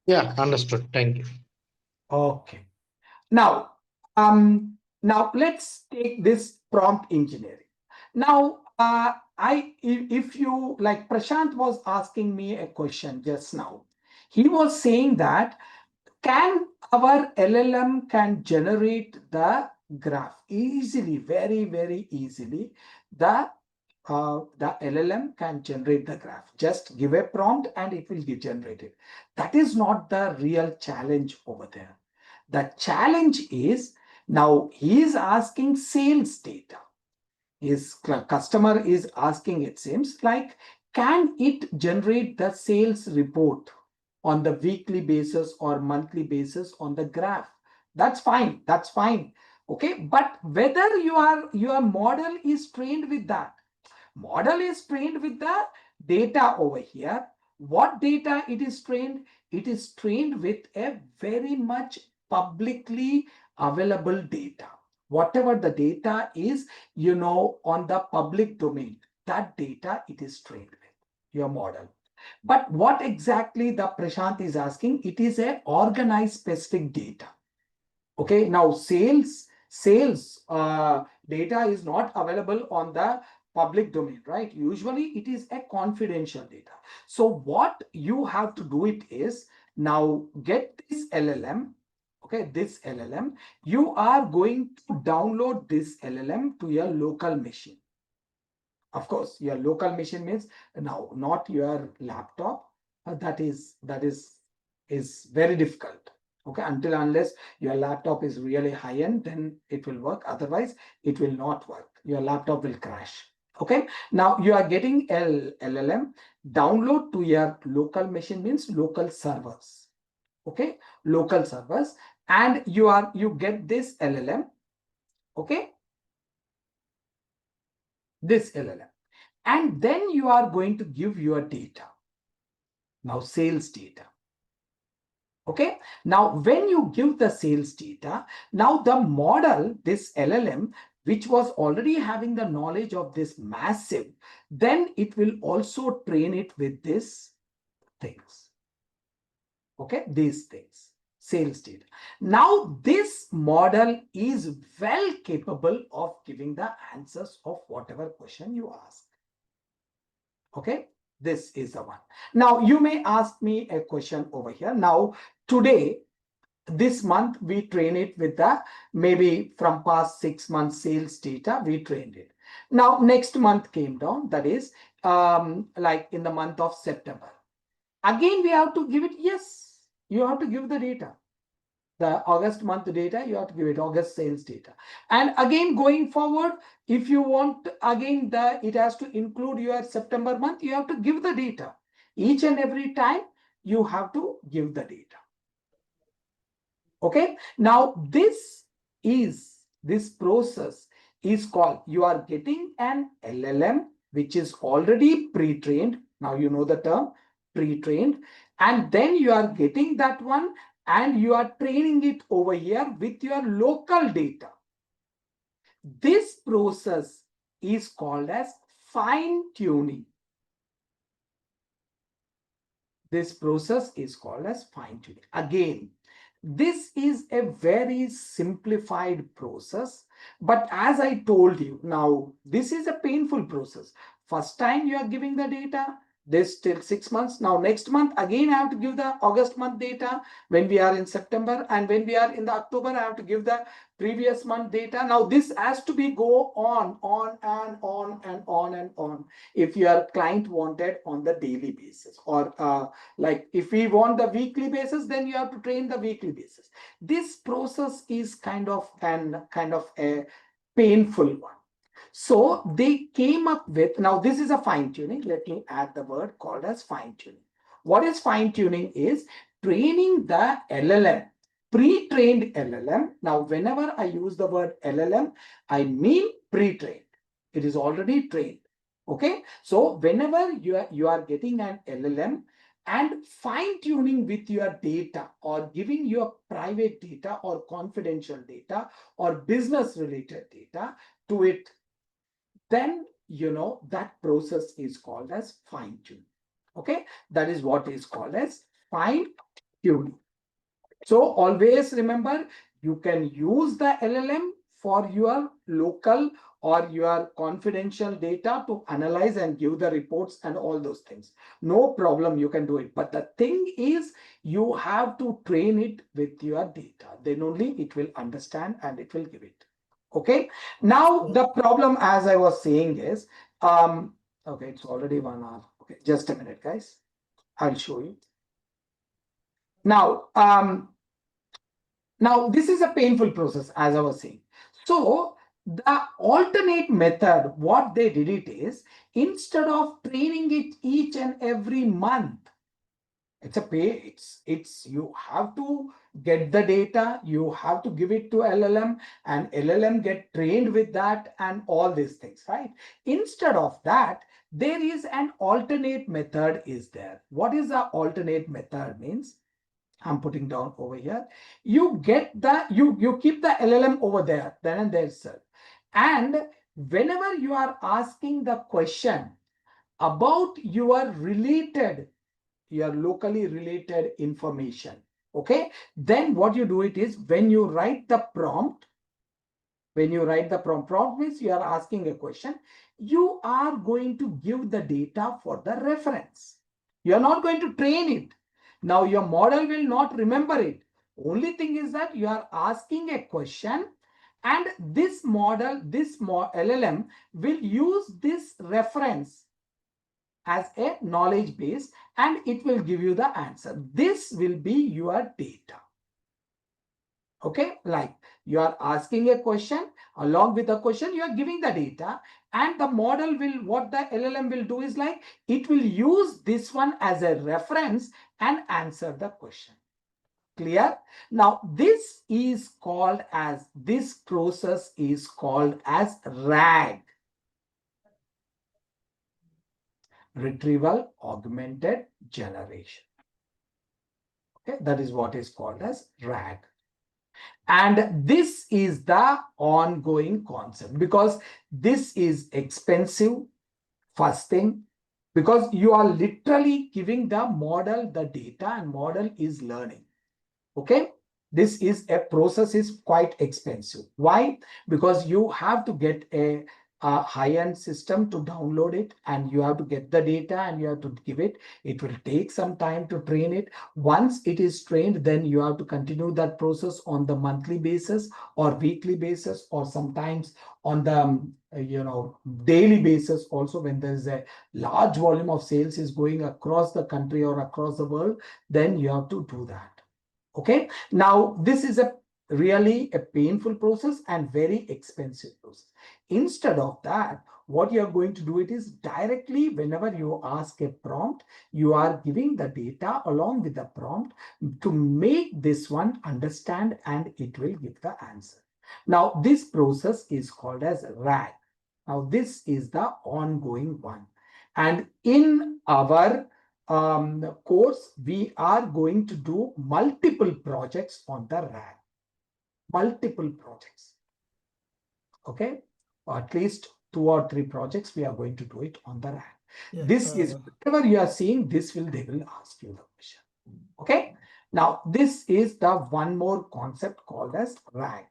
Yeah, understood. Thank you.
Okay. Now, let's take this prompt engineering. Now, if you like, Prashant was asking me a question just now. He was saying that can our LLM can generate the graph easily, very, very easily. The LLM can generate the graph. Just give a prompt and it will get generated. That is not the real challenge over there. The challenge is, now he is asking sales data. His customer is asking, it seems like, can it generate the sales report on the weekly basis or monthly basis on the graph? That's fine. That's fine. Okay. But whether your model is trained with that, model is trained with the data over here. What data it is trained? It is trained with a very much publicly available data. Whatever the data is, on the public domain, that data it is trained with your model. But what exactly the Prashant is asking, it is a organized specific data. Okay, now sales data is not available on the public domain, right? Usually it is a confidential data. So what you have to do it is, now get this LLM. Okay, this LLM, you are going to download this LLM to your local machine. Of course, your local machine means now not your laptop. That is very difficult. Okay, until unless your laptop is really high end, then it will work. Otherwise, it will not work. Your laptop will crash. Okay, now you are getting LLM download to your local machine means local servers. Okay, local servers, and you get this LLM. Okay, this LLM. And then you are going to give your data. Now, sales data. Okay. Now, when you give the sales data, now the model, this LLM, which was already having the knowledge of this massive, then it will also train it with these things. Okay, these things. sales data. Now this model is well capable of giving the answers of whatever question you ask. Okay, this is the one. Now you may ask me a question over here. Now today, this month we train it with the maybe from past 6 months sales data, we trained it. Now next month came down, that is like in the month of September. Again we have to give it, yes, you have to give the data. The August month data, you have to give it August sales data. And again, going forward, if you want again it has to include your September month, you have to give the data. Each and every time you have to give the data. Okay, now this process is called, you are getting an LLM which is already pre-trained. Now you know the term pre-trained, and then you are getting that one and you are training it over here with your local data. This process is called as fine-tuning. This process is called as fine-tuning. Again, this is a very simplified process, but as I told you, now this is a painful process. First time you are giving the data, this till 6 months. Now next month again I have to give the August month data when we are in September, and when we are in the October I have to give the previous month data. Now this has to be go on and on and on and on if your client wanted on the daily basis, or like if we want the weekly basis, then you have to train the weekly basis. This process is kind of a painful one. So they came up with, now this is a fine tuning. Let me add the word called as fine tuning. What is fine tuning? Is training the LLM, pre-trained LLM. Now whenever I use the word LLM, I mean pre-trained. It is already trained. Okay, so whenever you are getting an LLM and fine-tuning with your data, or giving your private data or confidential data or business related data to it, then you know that process is called as fine-tuning. Okay, that is what is called as fine-tuning. So always remember, you can use the LLM for your local or your confidential data to analyze and give the reports and all those things. No problem, you can do it. But the thing is, you have to train it with your data. Then only it will understand and it will give it. Okay. Now the problem, as I was saying, is okay, it's already 1 hour. Okay, just a minute, guys. I'll show you. Now, now this is a painful process, as I was saying. So the alternate method, what they did it is, instead of training it each and every month, it's a pay, it's you have to get the data, you have to give it to LLM, and LLM get trained with that and all these things, right? Instead of that, there is an alternate method is there. What is the alternate method means? I'm putting down over here. You get the, you keep the LLM over there, then and there, sir. And whenever you are asking the question about your related, your locally related information, okay, then what you do it is, when you write the prompt, prompt means you are asking a question, you are going to give the data for the reference. You are not going to train it. Now your model will not remember it. Only thing is that you are asking a question, and this model, this LLM will use this reference as a knowledge base, and it will give you the answer. This will be your data. Okay, like you are asking a question, along with the question you are giving the data, and the model will, what the LLM will do is, like, it will use this one as a reference and answer the question. Clear? Now this is called as, this process is called as RAG, retrieval augmented generation. Okay, that is what is called as RAG. And this is the ongoing concept, because this is expensive, first thing, because you are literally giving the model the data and model is learning. Okay, this is a process is quite expensive. Why? Because you have to get a high-end system to download it, and you have to get the data and you have to give it. It will take some time to train it. Once it is trained, then you have to continue that process on the monthly basis or weekly basis, or sometimes on the daily basis also. When there is a large volume of sales is going across the country or across the world, then you have to do that. Okay, now this is a really a painful process and very expensive process. Instead of that, what you are going to do it is directly whenever you ask a prompt, you are giving the data along with the prompt to make this one understand, and it will give the answer. Now this process is called as RAG. Now this is the ongoing one, and in our course, we are going to do multiple projects on the RAG. Multiple projects. Okay, at least 2 or 3 projects we are going to do it on the RAG.
Yeah,
This is whatever you are seeing, this will they will ask you the question. Okay, now this is the one more concept called as RAG.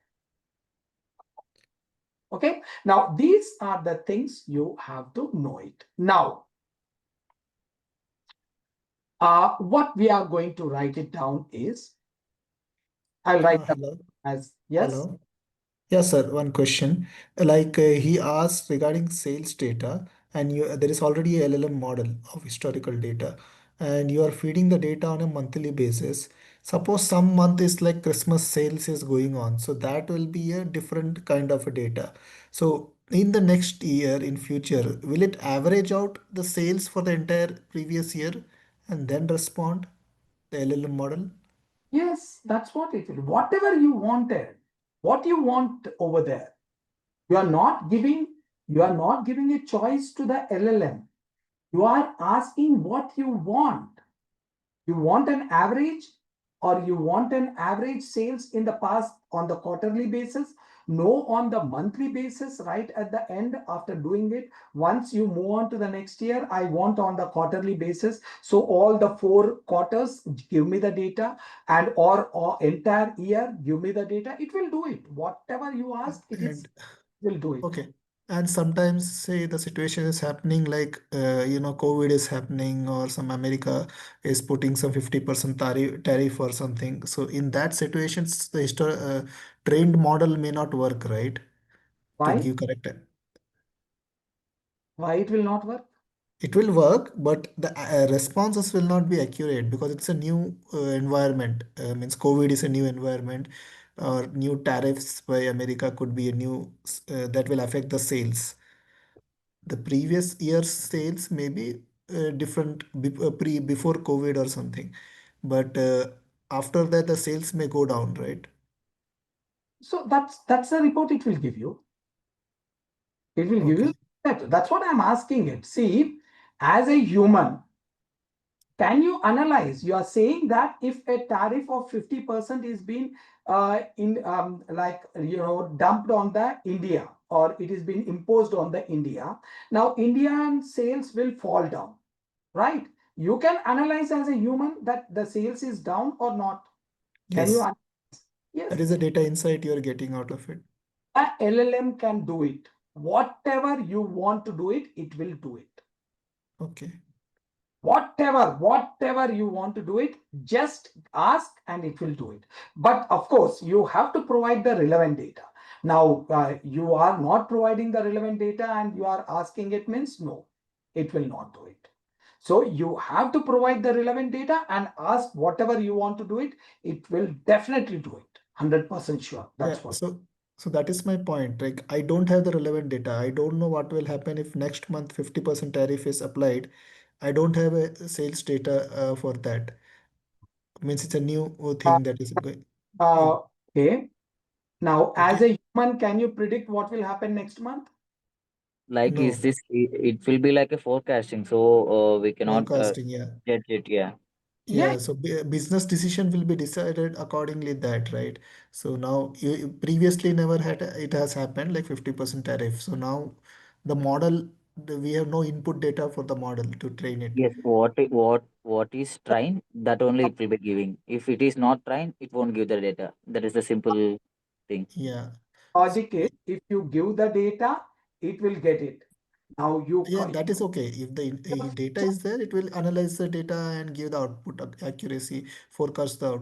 Okay, now these are the things you have to know it. Now, what we are going to write it down is, I'll write down
hello.
as yes.
Hello. Yes, sir. One question. Like he asked regarding sales data, and there is already a LLM model of historical data, and you are feeding the data on a monthly basis. Suppose some month is like Christmas sales is going on, so that will be a different kind of a data. So in the next year, in future, will it average out the sales for the entire previous year and then respond the LLM model?
Yes, that's what it is. Whatever you wanted, what you want over there, you are not giving, you are not giving a choice to the LLM. You are asking what you want. You want an average, or you want an average sales in the past on the quarterly basis? No, on the monthly basis, right at the end after doing it. Once you move on to the next year, I want on the quarterly basis. So all the 4 quarters, give me the data, and or entire year, give me the data. It will do it. Whatever you ask, it is
And
will do it.
okay. And sometimes say the situation is happening like COVID is happening or some America is putting some 50% tariff or something. So in that situations the trained model may not work, right? To
Why?
give correct.
Why it will not work?
It will work, but the responses will not be accurate because it's a new environment. Means COVID is a new environment, or new tariffs by America could be a new that will affect the sales. The previous year's sales may be different before COVID or something, but after that the sales may go down, right?
So that's the report it will give you. It will give you
Okay.
that. That's what I'm asking it. See, as a human, can you analyze? You are saying that if a tariff of 50% is being dumped on the India, or it is being imposed on the India, now Indian sales will fall down, right? You can analyze as a human that the sales is down or not. Can you?
Yes,
Yes,
that is the data insight you are getting out of it.
a LLM can do it. Whatever you want to do it, it will do it.
Okay.
Whatever you want to do it, just ask and it will do it. But of course, you have to provide the relevant data. Now, you are not providing the relevant data and you are asking it, means no, it will not do it. So you have to provide the relevant data and ask whatever you want to do it. It will definitely do it. 100% sure.
Yeah,
That's what.
so that is my point. Like I don't have the relevant data. I don't know what will happen if next month 50% tariff is applied. I don't have a sales data for that. Means it's a new
Uh,
thing that is going. Yeah.
uh, okay. Now, as
Okay.
a human, can you predict what will happen next month?
Like, is
No,
this, it will be like a forecasting, so we cannot
forecasting. Yeah.
judge it. Yeah.
Yeah.
Yeah, so business decision will be decided accordingly that, right? So now you previously never had it has happened like 50% tariff. So now the model we have no input data for the model to train it.
Yes, what is trained, that only it will be giving. If it is not trained, it won't give the data. That is the simple thing.
Yeah.
Logic is if you give the data, it will get it. Now
Yeah, that is okay. If the data is there, it will analyze the data and give the output accuracy, forecast the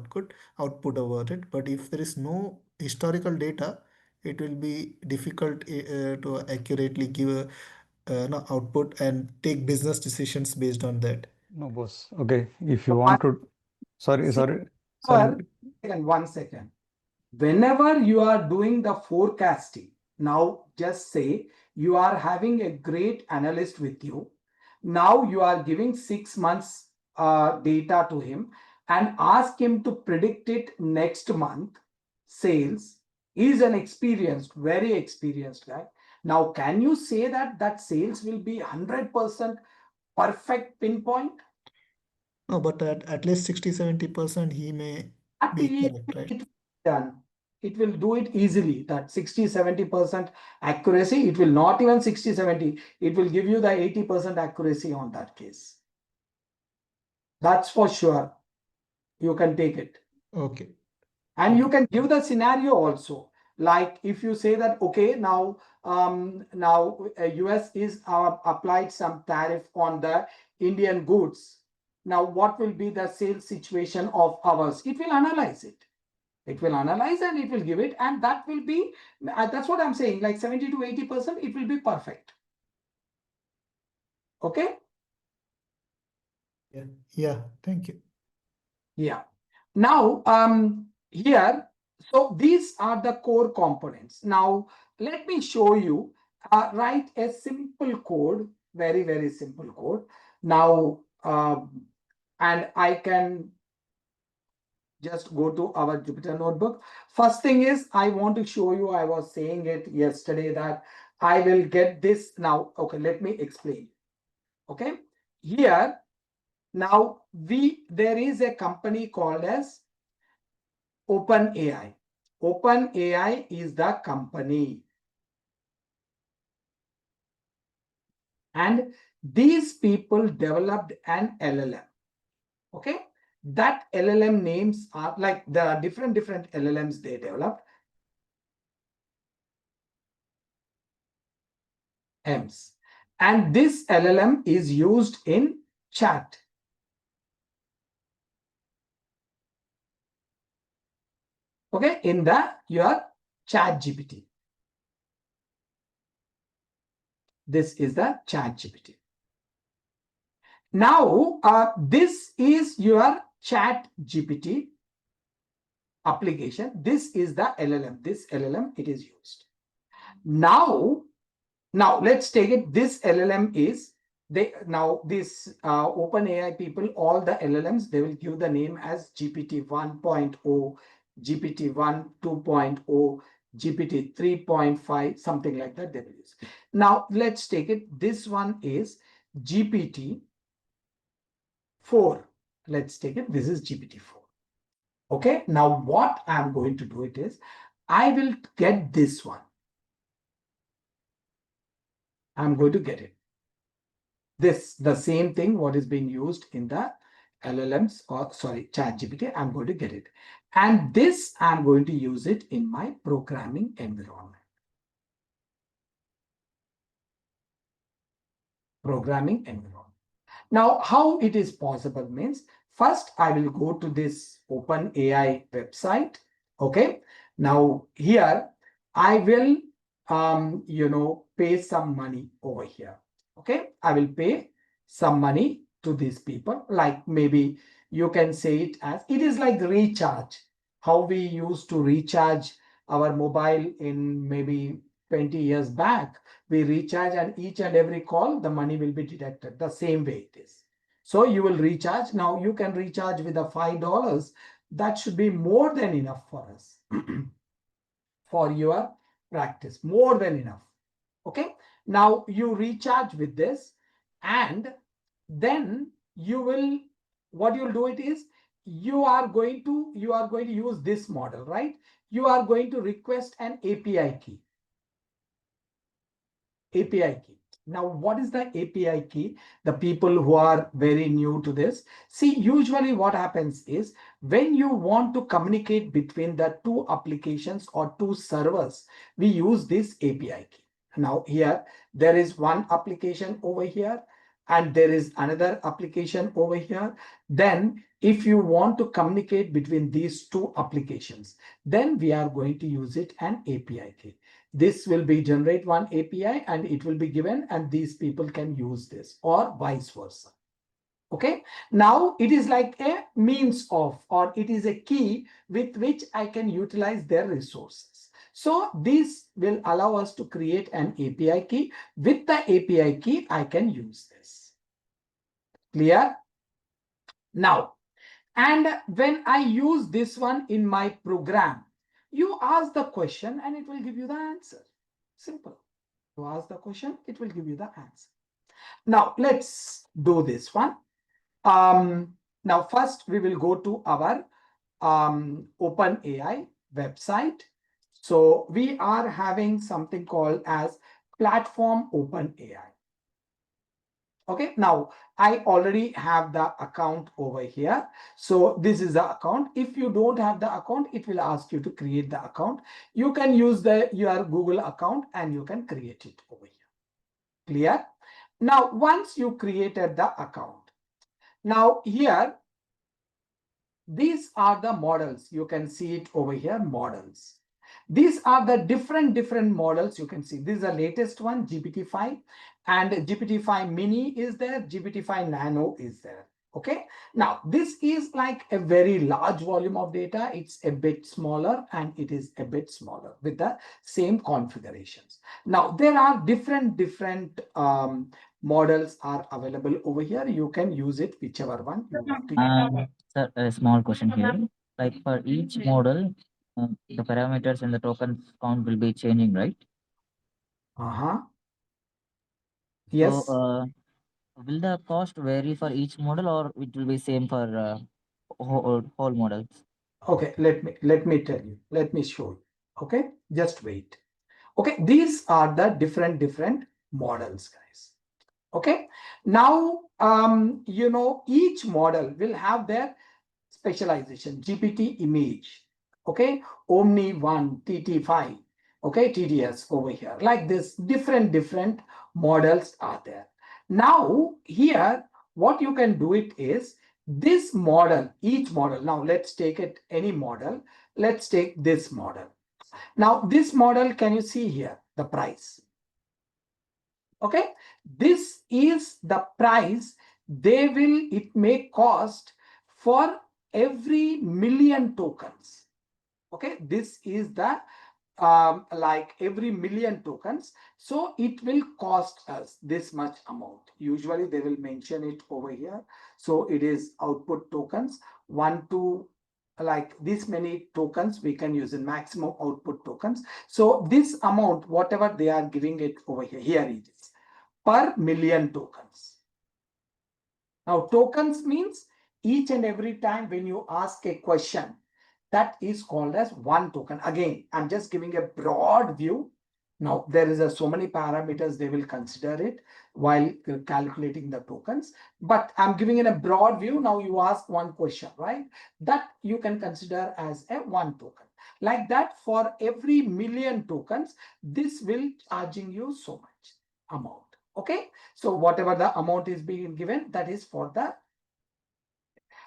output over it. But if there is no historical data, it will be difficult to accurately give a no, output and take business decisions based on that.
No, boss. Okay, if you want to, sorry, sorry, sorry.
One second. Whenever you are doing the forecasting, now just say you are having a great analyst with you. Now you are giving 6 months data to him and ask him to predict it next month sales. He is an experienced, very experienced guy. Now, can you say that that sales will be 100% perfect pinpoint?
No, but at least 60-70% he may be correct, right?
Done. It will do it easily. That 60-70% accuracy, it will not even 60-70, it will give you the 80% accuracy on that case. That's for sure. You can take it.
Okay.
And you can give the scenario also. Like if you say that, okay, now US is applied some tariff on the Indian goods. Now, what will be the sales situation of ours? It will analyze it. It will analyze and it will give it, and that will be, that's what I'm saying, like 70-80%, it will be perfect. Okay?
Yeah, yeah, thank you.
Yeah. Now, here, so these are the core components. Now, let me show you, write a simple code, very, very simple code. Now, and I can just go to our Jupyter notebook. First thing is, I want to show you, I was saying it yesterday that I will get this now. Okay, let me explain. Okay, here, now there is a company called as OpenAI. OpenAI is the company. And these people developed an LLM. Okay, that LLM names are like there are different LLMs they developed. M's. And this LLM is used in chat. Okay, in your chat GPT. This is the chat GPT. Now, this is your chat GPT application. This is the LLM. This LLM, it is used. Now let's take it. This LLM is this OpenAI people, all the LLMs, they will give the name as GPT 1.0, GPT 1 2.0, GPT 3.5, something like that they will use. Now let's take it. This one is GPT 4. Let's take it. This is GPT 4. Okay. Now what I'm going to do it is, I will get this one. I'm going to get it. The same thing what is being used in the LLMs, or sorry, ChatGPT, I'm going to get it. And this, I'm going to use it in my programming environment. Programming environment. Now, how it is possible means, first I will go to this OpenAI website. Okay. Now here I will, pay some money over here. Okay. I will pay some money to these people. Like maybe you can say it as, it is like recharge. How we used to recharge our mobile in maybe 20 years back. We recharge, and each and every call, the money will be deducted. The same way it is. So you will recharge. Now you can recharge with a $5. That should be more than enough for us for your practice. More than enough. Okay. Now you recharge with this, and then you will, what you'll do it is, you are going to use this model, right? You are going to request an API key. API key. Now, what is the API key? The people who are very new to this, see, usually what happens is when you want to communicate between the two applications or two servers, we use this API key. Now here, there is one application over here and there is another application over here. Then if you want to communicate between these two applications, then we are going to use it an API key. This will be generate one API and it will be given and these people can use this or vice versa. Okay, now it is like a means of, or it is a key with which I can utilize their resources. So this will allow us to create an API key. With the API key, I can use this. Clear? Now, and when I use this one in my program, you ask the question and it will give you the answer. Simple. You ask the question, it will give you the answer. Now, let's do this one. Now, first we will go to our OpenAI website. So we are having something called as platform OpenAI. Okay, now I already have the account over here. So this is the account. If you don't have the account, it will ask you to create the account. You can use your Google account and you can create it over here. Clear? Now, once you created the account, now here, these are the models. You can see it over here, models. These are the different models you can see. This is the latest one, GPT-5, and GPT-5 mini is there, GPT-5 nano is there. Okay, now this is like a very large volume of data. It's a bit smaller and it is a bit smaller with the same configurations. Now there are different models are available over here. You can use it whichever one you want to use.
Sir, a small question here. Like for each model, the parameters and the token count will be changing, right?
Yes.
So, will the cost vary for each model, or it will be same for whole models?
Okay, let me tell you. Let me show you. Okay, just wait. Okay, these are the different models, guys. Okay, now each model will have their specialization. GPT image. Okay, Omni 1, TT5. Okay, TDS over here. Like this, different models are there. Now here, what you can do it is this model, each model. Now let's take it any model. Let's take this model. Now this model, can you see here the price? Okay, this is the price it may cost for every million tokens. Okay, this is the like every million tokens. So it will cost us this much amount. Usually they will mention it over here. So it is output tokens, 1 to like this many tokens we can use in maximum output tokens. So this amount, whatever they are giving it over here, here it is per million tokens. Now tokens means each and every time when you ask a question, that is called as one token. Again, I'm just giving a broad view. Now there is so many parameters they will consider it while calculating the tokens, but I'm giving it a broad view. Now you ask one question, right? That you can consider as a one token. Like that, for every million tokens, this will charging you so much amount. Okay, so whatever the amount is being given, that is for the.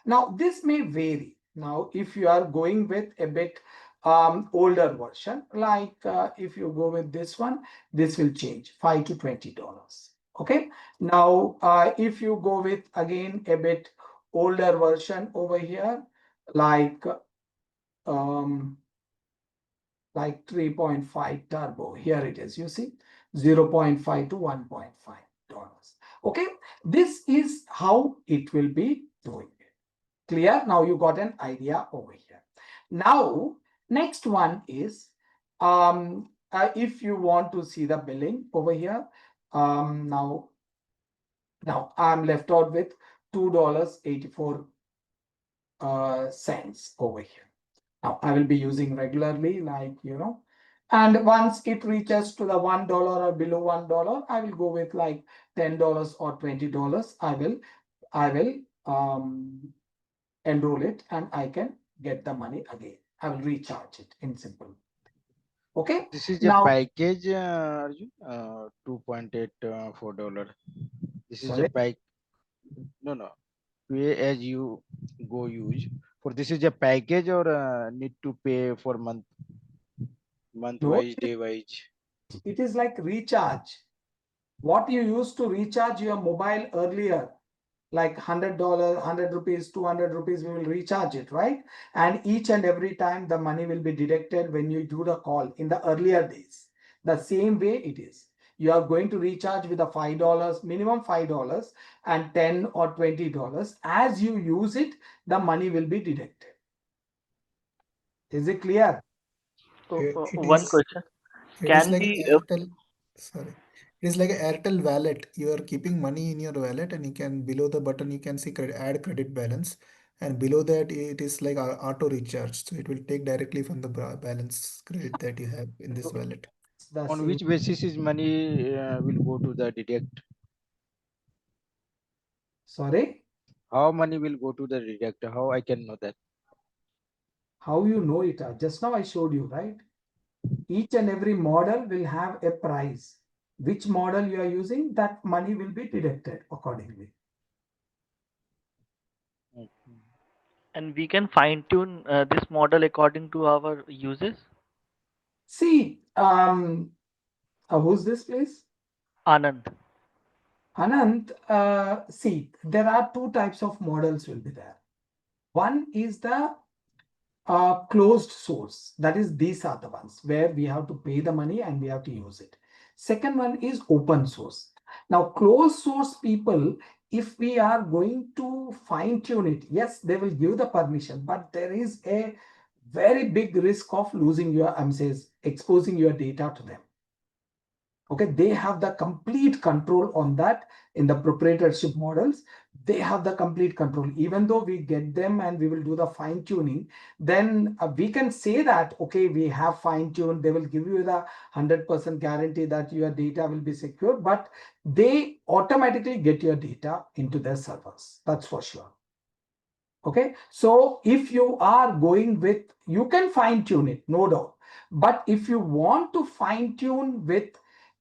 Now this may vary. Now if you are going with a bit older version, like if you go with this one, this will change $5 to $20. Okay, now if you go with again a bit older version over here, like 3.5 turbo, here it is, you see, 0.5 to $1.5. Okay, this is how it will be doing it. Clear? Now you got an idea over here. Now next one is if you want to see the billing over here, now I'm left out with $2.84 over here. Now I will be using regularly, like And once it reaches to the $1 or below $1, I will go with like $10 or $20. I will enroll it and I can get the money again. I will recharge it in simple. Okay.
This is a
Now,
package, Arjun, $2.84. This is a
sorry.
pack. No. Pay as you go use. For this is a package or need to pay for month
No,
wise, day wise?
it is like recharge. What you used to recharge your mobile earlier, like $100, 100 rupees, 200 rupees, we will recharge it, right? And each and every time the money will be deducted when you do the call in the earlier days. The same way it is. You are going to recharge with a $5, minimum $5 and $10 or $20. As you use it, the money will be deducted. Is it clear?
So
It
one
is
question.
it is
Can
like
we
Airtel. Sorry. It is like an Airtel wallet. You are keeping money in your wallet, and you can below the button you can see add credit balance, and below that it is like auto recharge. So it will take directly from the balance credit that you have in this wallet.
It's the
On
same.
which basis is money will go to the deduct?
Sorry?
How money will go to the deduct? How I can know that?
How you know it? Just now I showed you, right? Each and every model will have a price. Which model you are using, that money will be deducted accordingly.
and we can fine tune this model according to our uses?
See, who's this, please?
Anand.
Anant, see, there are two types of models will be there. One is the closed source. That is, these are the ones where we have to pay the money and we have to use it. Second one is open source. Now, closed source people, if we are going to fine tune it, yes, they will give the permission, but there is a very big risk of losing your, exposing your data to them. Okay, they have the complete control on that. In the proprietorship models, they have the complete control. Even though we get them and we will do the fine tuning, then we can say that, okay, we have fine tuned, they will give you the 100% guarantee that your data will be secure, but they automatically get your data into their servers. That's for sure. Okay, so if you are going with, you can fine tune it, no doubt. But if you want to fine tune with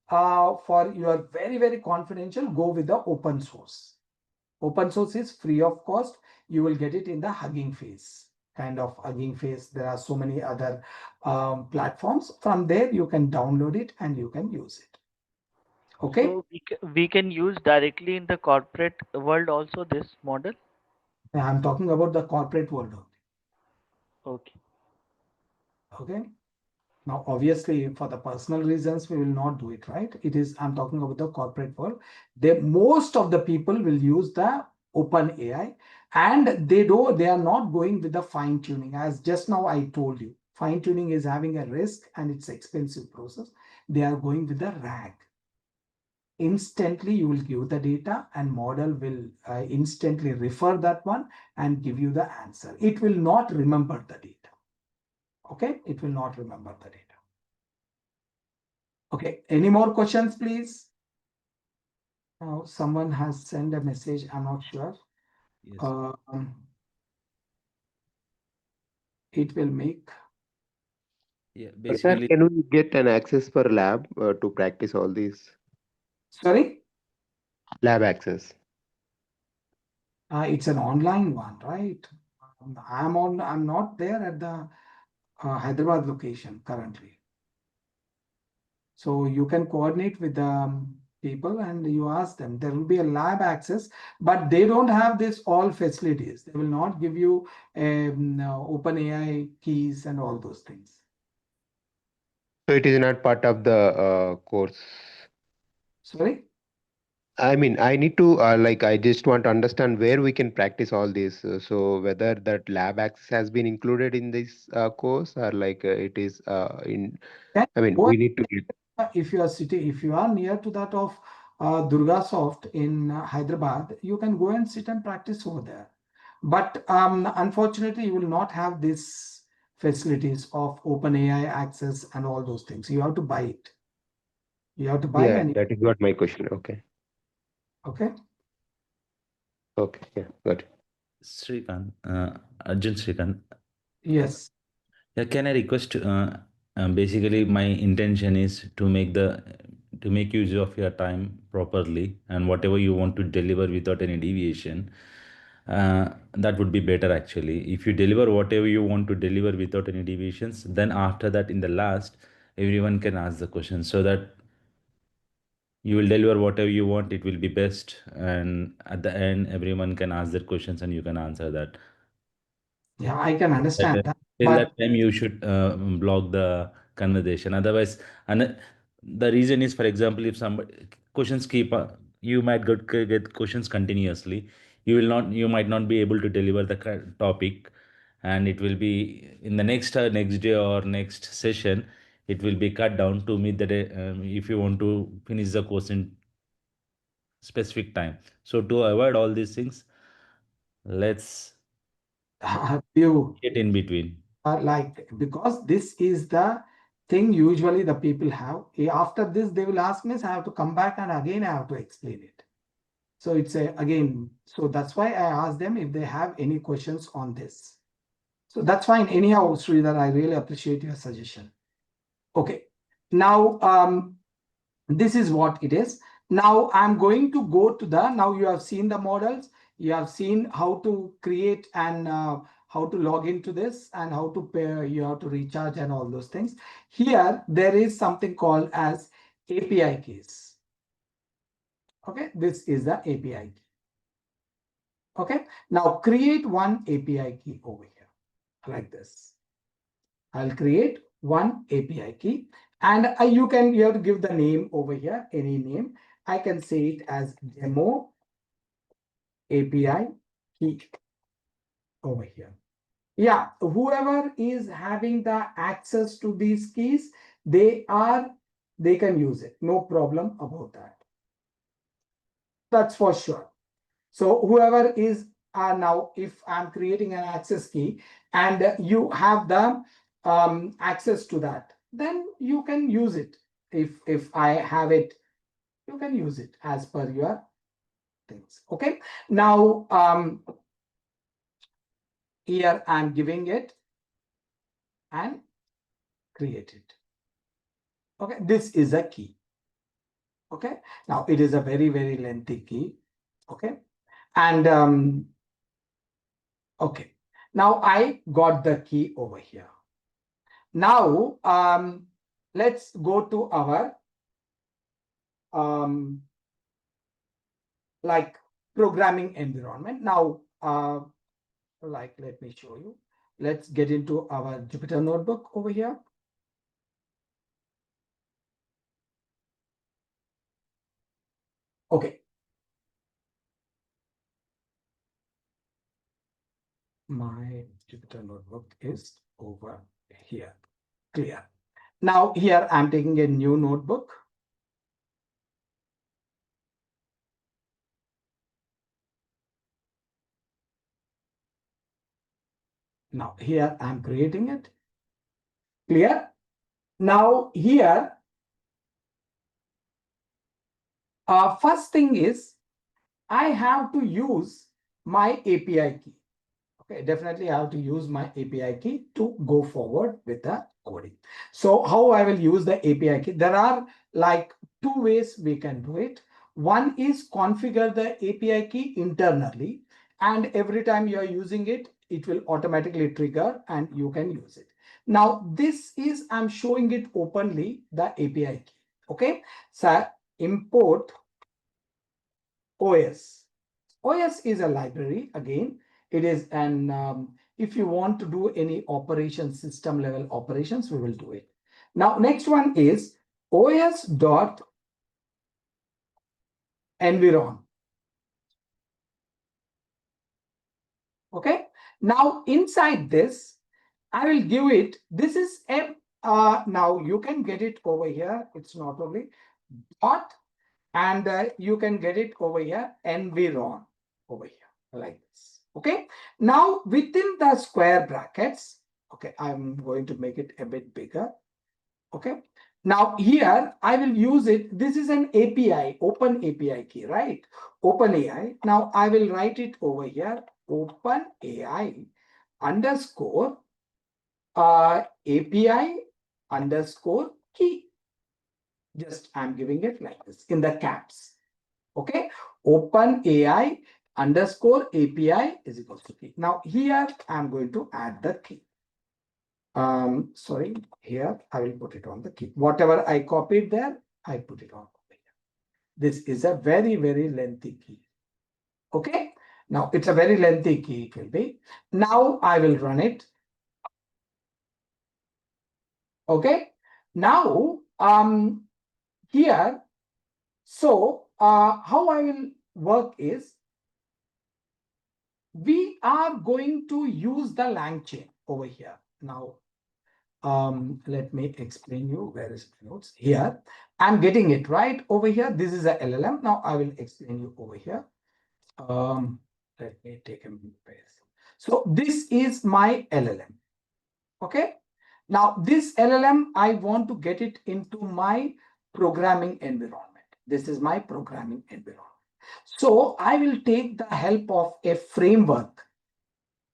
for your very, very confidential, go with the open source. Open source is free of cost. You will get it in the Hugging Face, kind of Hugging Face. There are so many other platforms. From there, you can download it and you can use it. Okay.
So we can use directly in the corporate world also this model?
I'm talking about the corporate world only.
Okay.
Okay. Now, obviously, for the personal reasons, we will not do it, right? It is, I'm talking about the corporate world. Most of the people will use the open AI, and they are not going with the fine tuning. As just now I told you, fine tuning is having a risk and it's expensive process. They are going with the RAG. Instantly, you will give the data and model will instantly refer that one and give you the answer. It will not remember the data. Okay, it will not remember the data. Okay, any more questions, please? Now, someone has sent a message, I'm not sure.
Yes.
It will make.
Yeah,
Sir,
basically,
can we get an access for lab to practice all these?
Sorry?
Lab access.
It's an online one, right? I'm not there at the Hyderabad location currently. So you can coordinate with the people and you ask them. There will be a lab access, but they don't have this all facilities. They will not give you open AI keys and all those things.
So it is not part of the course.
Sorry?
I mean, I need to I just want to understand where we can practice all this. So whether that lab access has been included in this course or it is in.
Can
I mean,
go
we need to get.
if you are near to that of DURGASOFT in Hyderabad, you can go and sit and practice over there. But unfortunately, you will not have this facilities of OpenAI access and all those things. You have to buy it. You have to buy
Yeah,
and
that is what my question. Okay.
okay.
Okay. Yeah, got it.
Srikanth, Arjun Srikanth.
Yes.
Yeah, can I request? Basically, my intention is to make use of your time properly, and whatever you want to deliver without any deviation. That would be better actually. If you deliver whatever you want to deliver without any deviations, then after that, in the last, everyone can ask the question, so that you will deliver whatever you want. It will be best, and at the end, everyone can ask their questions and you can answer that.
Yeah, I can understand that.
Till that
But
time, you should block the conversation. Otherwise, and the reason is, for example, if some questions keep, you might get questions continuously. You might not be able to deliver the topic, and it will be in the next day or next session. It will be cut down to meet the day, if you want to finish the course in specific time. So to avoid all these things, let's
you
get in between.
like, because this is the thing usually the people have. After this, they will ask me, so I have to come back and again I have to explain it. So it's again, so that's why I asked them if they have any questions on this. So that's fine. Anyhow, Sridhar, I really appreciate your suggestion. Okay. Now, this is what it is. Now I'm going to go to now you have seen the models. You have seen how to create and how to log into this and how to pay, you have to recharge and all those things. Here, there is something called as API keys. Okay, this is the API key. Okay, now create one API key over here like this. I'll create one API key and you have to give the name over here, any name. I can say it as demo API key over here. Yeah, whoever is having the access to these keys, they can use it. No problem about that. That's for sure. So whoever is now, if I'm creating an access key and you have the access to that, then you can use it. If I have it, you can use it as per your things. Okay. Now here I'm giving it and create it. Okay. This is a key. Okay. Now it is a very, very lengthy key. Okay. And okay. Now I got the key over here. Now, let's go to our like programming environment. Now, like, let me show you. Let's get into our Jupyter notebook over here. Okay. My Jupyter notebook is over here. Clear. Now here I'm taking a new notebook. Now here I'm creating it. Clear? Now here, first thing is I have to use my API key. Okay, definitely I have to use my API key to go forward with the coding. So how I will use the API key? There are like two ways we can do it. One is configure the API key internally, and every time you are using it, it will automatically trigger and you can use it. Now this is, I'm showing it openly, the API key. Okay, so import OS. OS is a library. Again, it is an if you want to do any operation, system level operations, we will do it. Now, next one is os.environ. Okay. Now, inside this, I will give it, this is a, now you can get it over here. It's not only dot, and you can get it over here, environ over here like this. Okay. Now within the square brackets, Okay, I'm going to make it a bit bigger. Okay. Now here I will use it. This is an API, open API key, right? Open AI. Now I will write it over here. Open AI underscore API underscore key. Just I'm giving it like this in the caps. Okay. Open AI underscore API is equals to key. Now here I'm going to add the key. Sorry, here I will put it on the key. Whatever I copied there, I put it on over here. This is a very, very lengthy key. Okay. Now it's a very lengthy key, it will be. Now I will run it. Okay. Now, here, so how I will work is we are going to use the LangChain over here. Now, let me explain you where is my notes here. I'm getting it right over here. This is a LLM. Now I will explain you over here. Let me take a minute. So this is my LLM. Okay. Now this LLM, I want to get it into my programming environment. This is my programming environment. So I will take the help of a framework.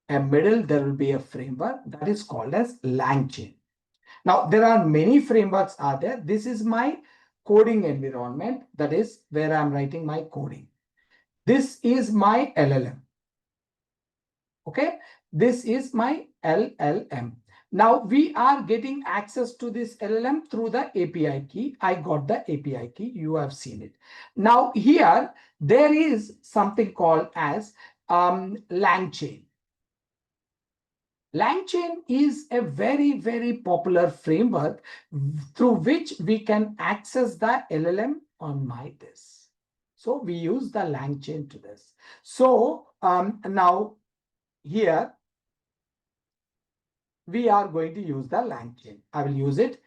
A middle, there will be a framework that is called as LangChain. Now, there are many frameworks are there. This is my coding environment. That is where I'm writing my coding. This is my LLM. Okay. This is my LLM. Now we are getting access to this LLM through the API key. I got the API key. You have seen it. Now here, there is something called as LangChain. LangChain is a very, very popular framework through which we can access the LLM on my disk. So we use the LangChain to this. So now here we are going to use the LangChain. I will use it.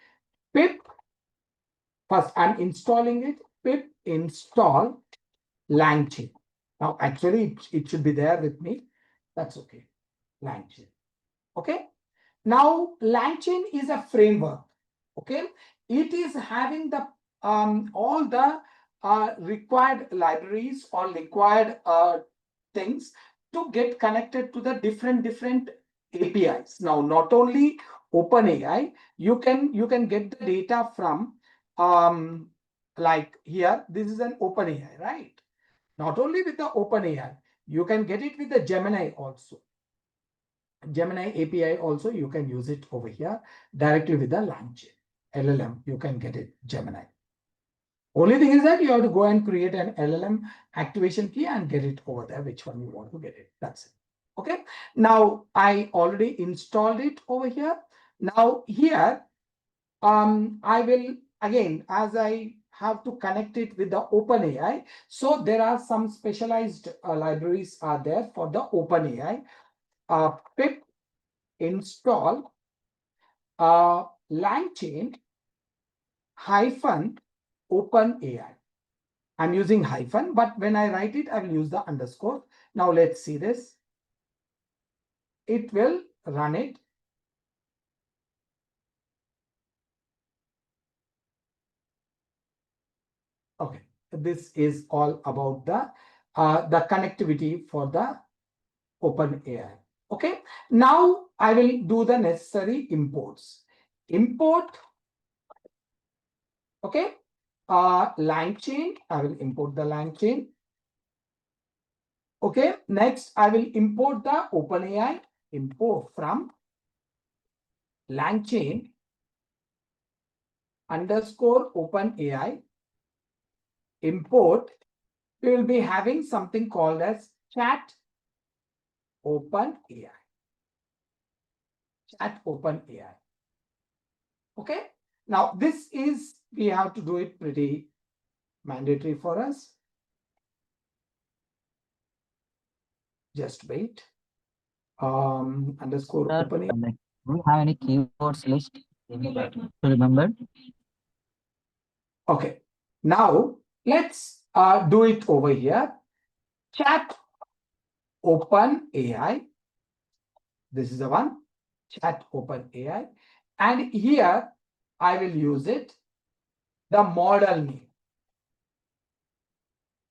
Pip. First, I'm installing it. Pip install LangChain. Now, actually, it should be there with me. That's okay. LangChain. Okay. Now, LangChain is a framework. Okay. It is having the all the required libraries or required things to get connected to the different APIs. Now, not only OpenAI, you can get the data from like here. This is an OpenAI, right? Not only with the OpenAI, you can get it with the Gemini also. Gemini API also, you can use it over here directly with the LangChain LLM. You can get it Gemini. Only thing is that you have to go and create an LLM activation key and get it over there, which one you want to get it. That's it. Okay. Now I already installed it over here. Now here, I will again, as I have to connect it with the OpenAI. So there are some specialized libraries are there for the OpenAI. Pip install LangChain hyphen OpenAI. I'm using hyphen, but when I write it, I will use the underscore. Now let's see this. It will run it. Okay, this is all about the connectivity for the OpenAI. Okay, now I will do the necessary imports. Import, okay, LangChain. I will import the LangChain. Okay, next I will import the OpenAI. Import from LangChain underscore OpenAI. Import. We will be having something called as chat OpenAI. Chat OpenAI. Okay. Now this is, we have to do it pretty mandatory for us. Just wait. Underscore
Sir,
OpenAI.
do you have any keywords list to remember?
Okay. Now let's do it over here. Chat OpenAI. This is the one. chat open AI. And here I will use it, the model name.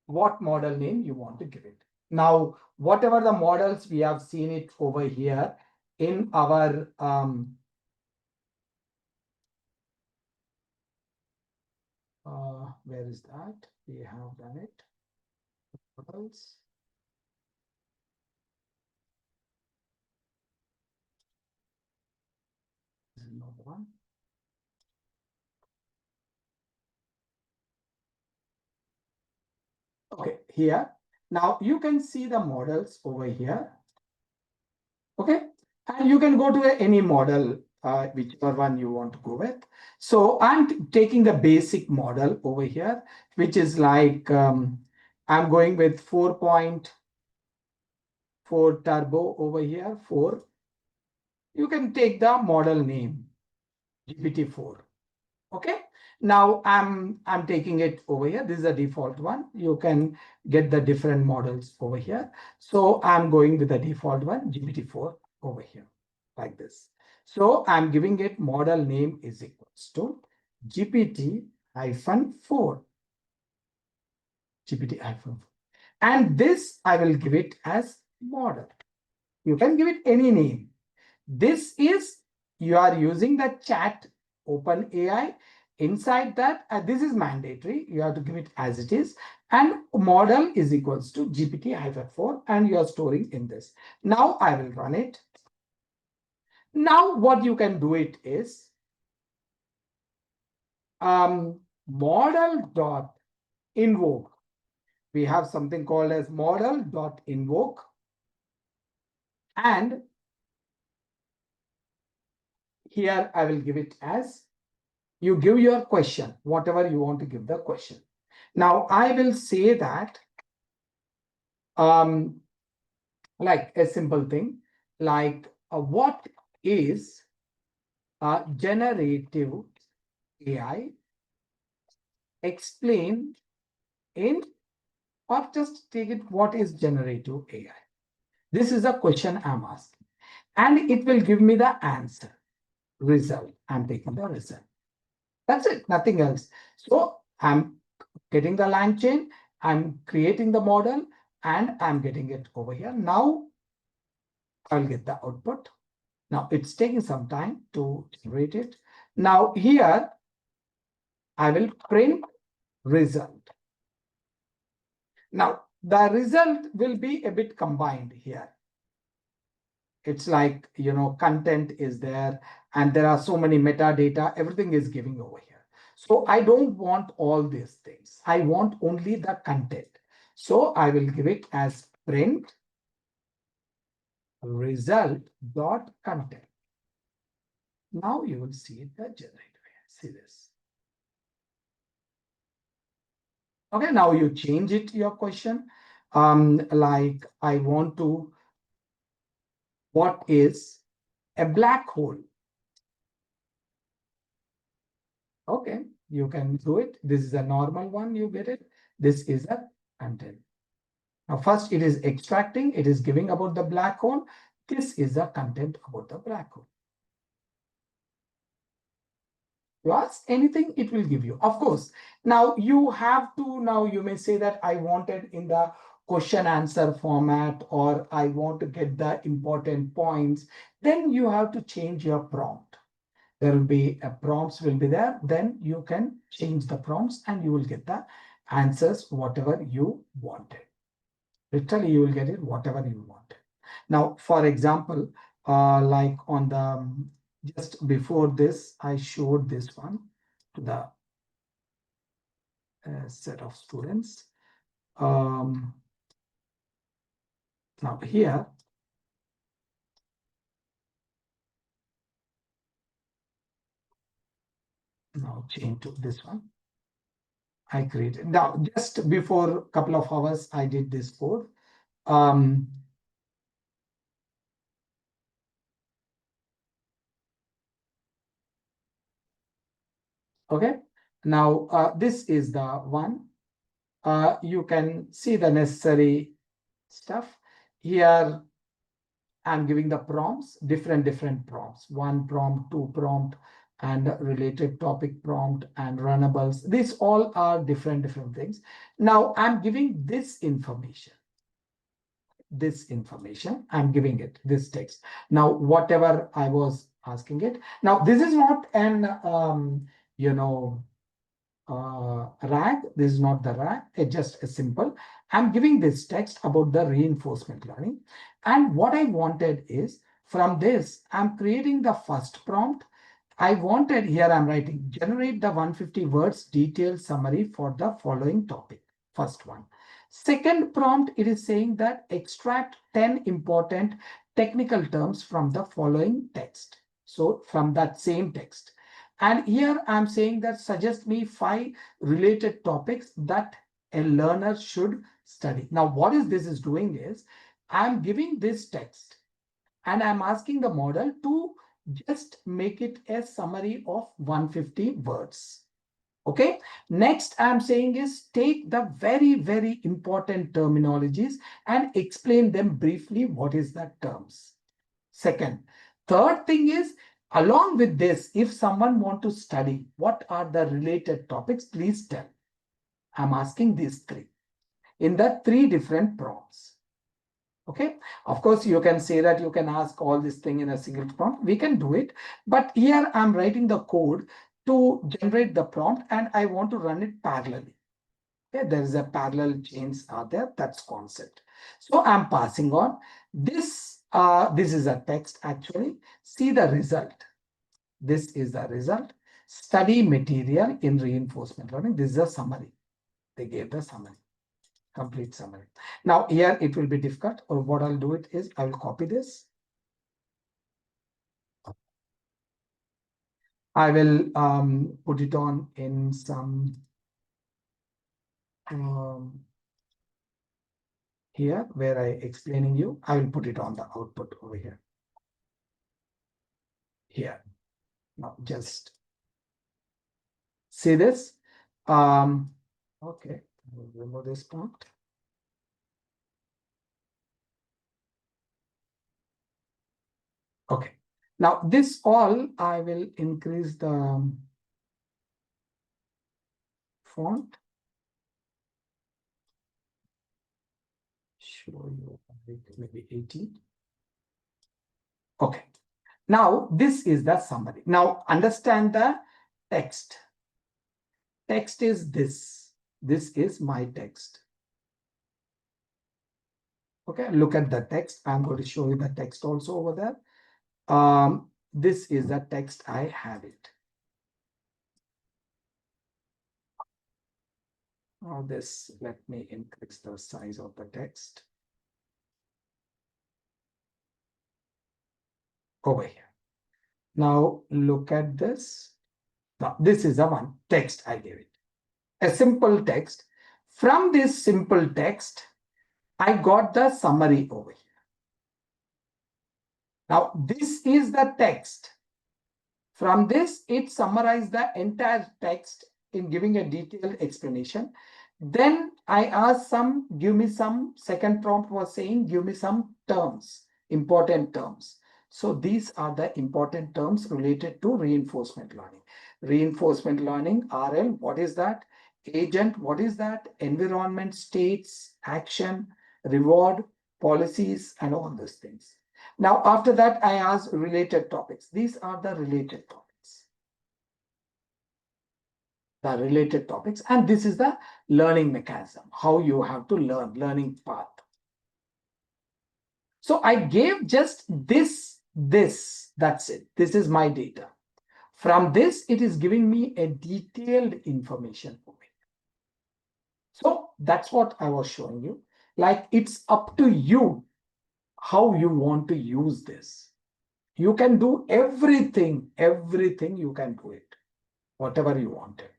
What model name you want to give it. Now, whatever the models we have seen it over here in our where is that? We have done it. Models. This is another one. Okay, here. Now you can see the models over here. Okay, and you can go to any model, whichever one you want to go with. So I'm taking the basic model over here, which is like I'm going with 4.4 turbo over here, 4. You can take the model name, GPT-4. Okay, now I'm taking it over here. This is a default one. You can get the different models over here. So I'm going with the default one, GPT-4 over here, like this. So I'm giving it model name is equals to GPT-4. GPT-4. And this I will give it as model. You can give it any name. This is, you are using the chat open AI. Inside that, this is mandatory. You have to give it as it is. And model is equals to GPT-4, and you are storing in this. Now I will run it. Now what you can do it is model.invoke. We have something called as model.invoke. And here I will give it as, you give your question, whatever you want to give the question. Now I will say that like a simple thing, like what is generative AI? Explain in, or just take it, what is generative AI? This is a question I'm asking. And it will give me the answer, result. I'm taking the result. That's it, nothing else. So I'm getting the LangChain, I'm creating the model, and I'm getting it over here. Now I'll get the output. Now it's taking some time to generate it. Now here I will print result. Now the result will be a bit combined here. It's like, you know, content is there and there are so many metadata, everything is giving over here. So I don't want all these things. I want only the content. So I will give it as print result dot content. Now you will see the generative AI. See this. Okay, now you change it, your question. Like I want to, what is a black hole? Okay, you can do it. This is a normal one, you get it. This is a content. Now first it is extracting, it is giving about the black hole. This is the content about the black hole. You ask anything, it will give you. Of course, now you have to, now you may say that I wanted in the question answer format, or I want to get the important points. Then you have to change your prompt. There will be a prompts will be there. Then you can change the prompts and you will get the answers, whatever you wanted. Literally, you will get it, whatever you wanted. Now, for example, like on the, just before this, I showed this one to the set of students. Now here, now change to this one. I created, now just before a couple of hours, I did this code. Okay, now this is the one. You can see the necessary stuff here. I'm giving the prompts, different prompts, 1 prompt, 2 prompt, and related topic prompt and runnables. These all are different things. Now I'm giving this information. I'm giving it this text. Now, whatever I was asking it. Now, this is not an, RAG. This is not the RAG. It's just a simple. I'm giving this text about the reinforcement learning. And what I wanted is from this, I'm creating the first prompt. I wanted here, I'm writing, generate the 150 words detailed summary for the following topic. First one. Second prompt, it is saying that extract 10 important technical terms from the following text. So from that same text. And here I'm saying that suggest me 5 related topics that a learner should study. Now, what this is doing is I'm giving this text and I'm asking the model to just make it a summary of 150 words. Okay. Next, I'm saying is take the very important terminologies and explain them briefly. What is that terms? Second. Third thing is, along with this, if someone want to study, what are the related topics? Please tell. I'm asking these 3 in the 3 different prompts. Okay. Of course, you can say that you can ask all this thing in a single prompt. We can do it. But here I'm writing the code to generate the prompt and I want to run it parallelly. Okay, there is a parallel chains are there. That's concept. So I'm passing on this. This is a text actually. See the result. This is the result. Study material in reinforcement learning. This is a summary. They gave the summary. Complete summary. Now here it will be difficult, or what I'll do it is I will copy this. I will put it on in some here where I explaining you. I will put it on the output over here. Here. Now just see this. Okay, we'll remove this prompt. Okay. Now this all I will increase the font. Show you maybe 18. Okay. Now this is the summary. Now understand the text. Text is this. This is my text. Okay, look at the text. I'm going to show you the text also over there. This is the text. I have it. Now this, let me increase the size of the text. Over here. Now look at this. Now this is the one text I gave it. A simple text. From this simple text, I got the summary over here. Now this is the text. From this, it summarized the entire text in giving a detailed explanation. Then I asked give me some, second prompt was saying, give me some terms, important terms. So these are the important terms related to reinforcement learning. Reinforcement learning, RL, what is that? Agent, what is that? Environment, states, action, reward, policies, and all these things. Now, after that, I asked related topics. These are the related topics. The related topics. And this is the learning mechanism, how you have to learn, learning path. So I gave just this, that's it. This is my data. From this, it is giving me a detailed information for me. So that's what I was showing you. Like, it's up to you how you want to use this. You can do everything you can do it, whatever you wanted.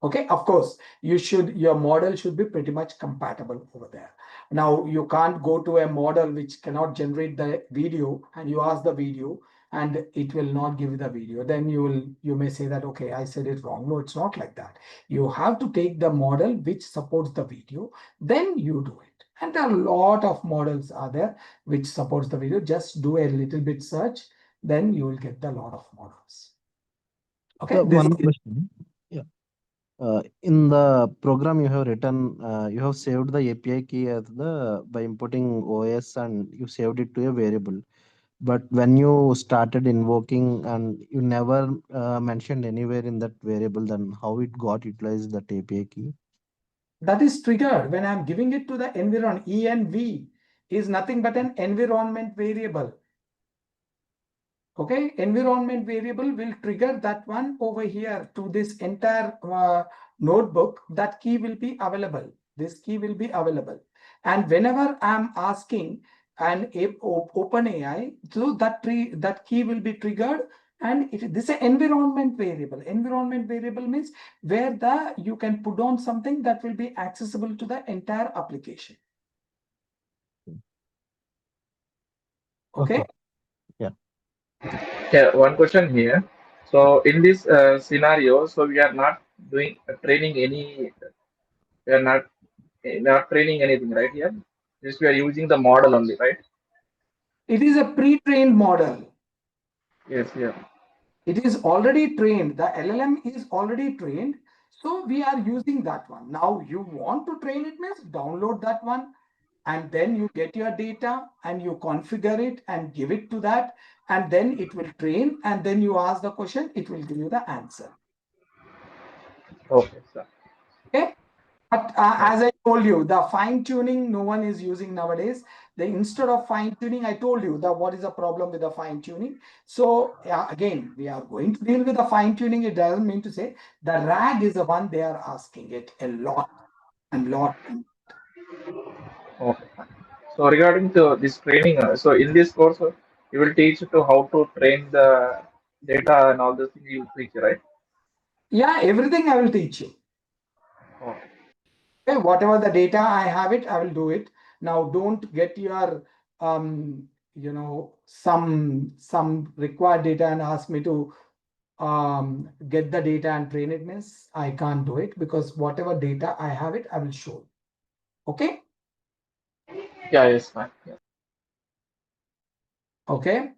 Okay, of course, your model should be pretty much compatible over there. Now, you can't go to a model which cannot generate the video and you ask the video and it will not give you the video. Then you may say that, okay, I said it wrong. No, it's not like that. You have to take the model which supports the video, then you do it. And a lot of models are there which supports the video. Just do a little bit search, then you will get a lot of models. Okay.
So
This
one
is
question. Yeah. In the program you have written, you have saved the API key as the by importing OS and you saved it to a variable. But when you started invoking and you never mentioned anywhere in that variable, then how it got utilized that API key?
that is triggered when I'm giving it to the environment. env is nothing but an environment variable. Okay, environment variable will trigger that one over here to this entire notebook. That key will be available. This key will be available. And whenever I'm asking an open AI, so that key will be triggered. And this is an environment variable. Environment variable means where you can put on something that will be accessible to the entire application. Okay.
Yeah.
Yeah, one question here. So in this scenario, so we are not doing training any, we are not training anything, right here. Just we are using the model only, right?
It is a pre-trained model.
Yes, yeah.
It is already trained. The LLM is already trained. So we are using that one. Now you want to train it means download that one and then you get your data and you configure it and give it to that. And then it will train and then you ask the question, it will give you the answer.
Okay, sir.
Okay. But as I told you, the fine tuning, no one is using nowadays. Instead of fine tuning, I told you that what is the problem with the fine tuning. So again, we are going to deal with the fine tuning. It doesn't mean to say the RAG is the one they are asking it a lot and lot.
Okay. So regarding to this training, so in this course, you will teach to how to train the data and all those things you will teach, right?
Yeah, everything I will teach you.
Oh.
Okay, whatever the data I have it, I will do it. Now don't get your some required data and ask me to get the data and train it. Means I can't do it because whatever data I have it, I will show. Okay.
Yeah, yes, fine. Yeah.
Okay.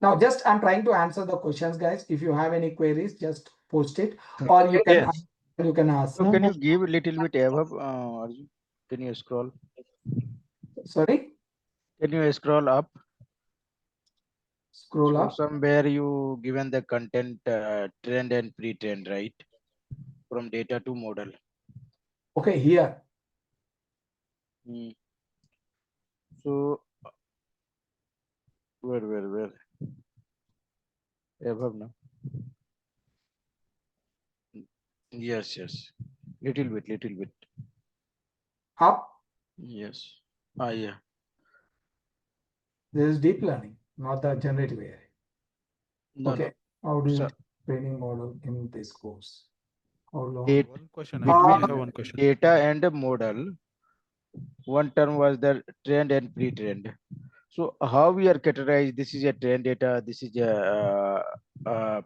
Now just I'm trying to answer the questions, guys. If you have any queries, just post it or you can
Yes.
ask.
So can you give a little bit above, Arjun? Can you scroll?
Sorry.
Can you scroll up?
Scroll
So
up.
somewhere you given the content trend and pre-trend, right? From data to model.
Okay, here.
So where? Above now. Yes. Little bit.
Up.
Yes. Yeah.
This is deep learning, not the generative AI.
No,
okay.
no.
How do you
So,
training model in this course? How long?
One
question.
between
I have one question.
data and a model. One term was the trend and pre-trend. So how we are categorized? This is a trend data. This is a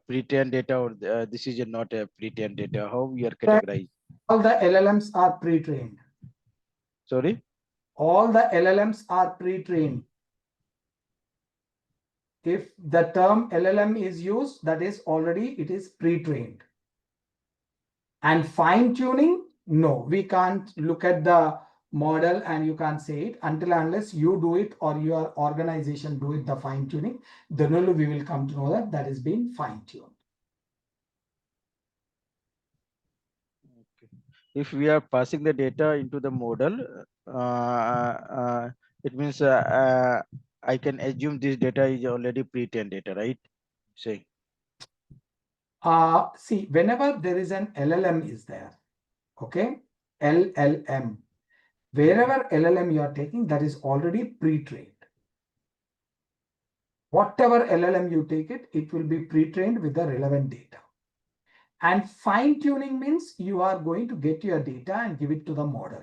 pre-trend data, or this is a not a pre-trend data. How we are categorized?
All the LLMs are pre-trained.
Sorry.
All the LLMs are pre-trained. If the term LLM is used, that is already it is pre-trained. And fine-tuning, no, we can't look at the model and you can't say it until unless you do it or your organization do it, the fine-tuning, then only we will come to know that that is being fine-tuned.
If we are passing the data into the model, it means I can assume this data is already pre-trained data, right? Say.
See, whenever there is an LLM is there, okay, LLM, wherever LLM you are taking, that is already pre-trained. Whatever LLM you take it, it will be pre-trained with the relevant data. And fine-tuning means you are going to get your data and give it to the model.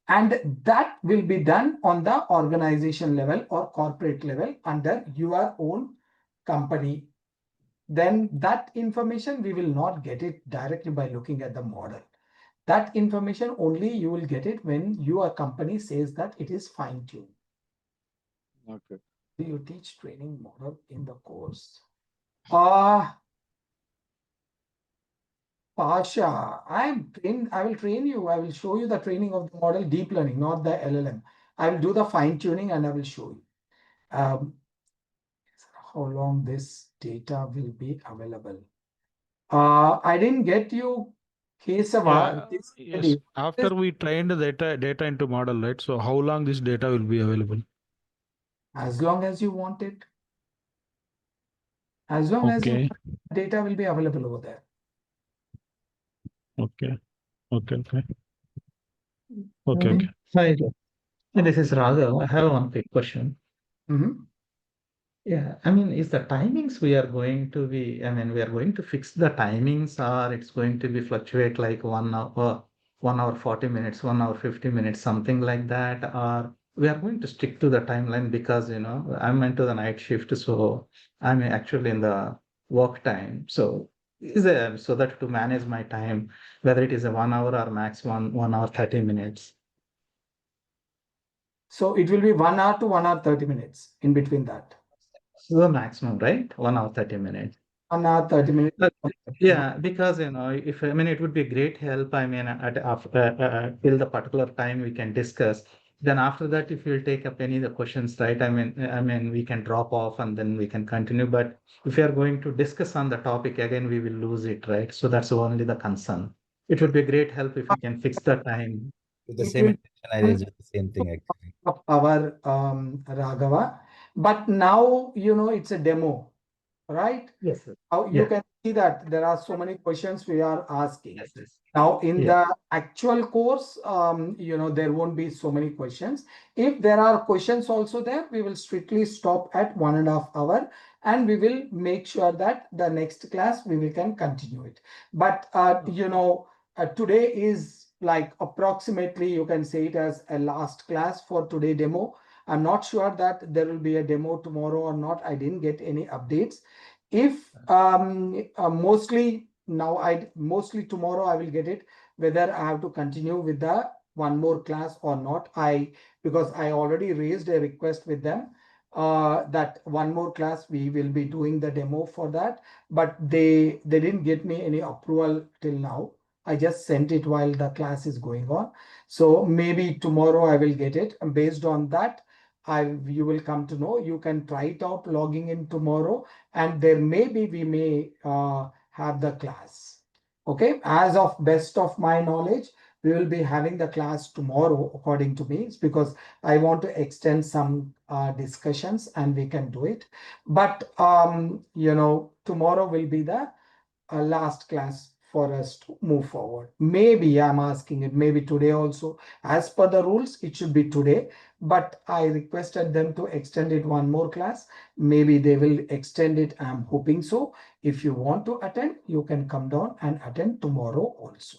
And that will be done on the organization level or corporate level under your own company, then that information we will not get it directly by looking at the model. That information only you will get it when your company says that it is fine-tuned.
Okay.
Do you teach training model in the course? Pasha, I will train you. I will show you the training of the model, deep learning, not the LLM. I will do the fine tuning and I will show you. How long this data will be available? I didn't get you, Kesava.
Yes, after we trained the data into model, right? So how long this data will be available?
As long as you want it. As long as you data will be available over there.
Okay. Okay.
Hi, this is Raghav. I have one quick question. Yeah, I mean, is the timings we are going to be, I mean, we are going to fix the timings, or it's going to be fluctuate like 1 hour, 1 hour 40 minutes, 1 hour 50 minutes, something like that, or we are going to stick to the timeline because, you know, I'm into the night shift, so I'm actually in the work time. So is there, so that to manage my time, whether it is a 1 hour or max 1 hour 30 minutes.
So it will be 1 hour to 1 hour 30 minutes in between that.
So the maximum, right? 1 hour 30 minutes.
1 hour 30 minutes.
Yeah, because you know, if I mean, it would be a great help. I mean, till the particular time we can discuss. Then after that, if you'll take up any of the questions, right? I mean, we can drop off and then we can continue. But if we are going to discuss on the topic again, we will lose it, right? So that's only the concern. It would be a great help if we can fix the time.
With the same intention, I raised the same thing actually.
Our Raghava, but now you know it's a demo, right?
Yes, sir.
You can see that there are so many questions we are asking.
Yes, yes.
Now in the actual course, you know, there won't be so many questions. If there are questions also there, we will strictly stop at 1.5 hours and we will make sure that the next class we can continue it. But you know, today is like approximately, you can say it as a last class for today demo. I'm not sure that there will be a demo tomorrow or not. I didn't get any updates. If mostly tomorrow I will get it, whether I have to continue with the one more class or not. Because I already raised a request with them that one more class we will be doing the demo for that, but they didn't get me any approval till now. I just sent it while the class is going on. So maybe tomorrow I will get it. And based on that, you will come to know. You can try it out logging in tomorrow, and there may be we may have the class. Okay, as of best of my knowledge, we will be having the class tomorrow, according to me. It's because I want to extend some discussions and we can do it. But you know, tomorrow will be the last class for us to move forward. Maybe I'm asking it, maybe today also. As per the rules, it should be today, but I requested them to extend it one more class. Maybe they will extend it. I'm hoping so. If you want to attend, you can come down and attend tomorrow also.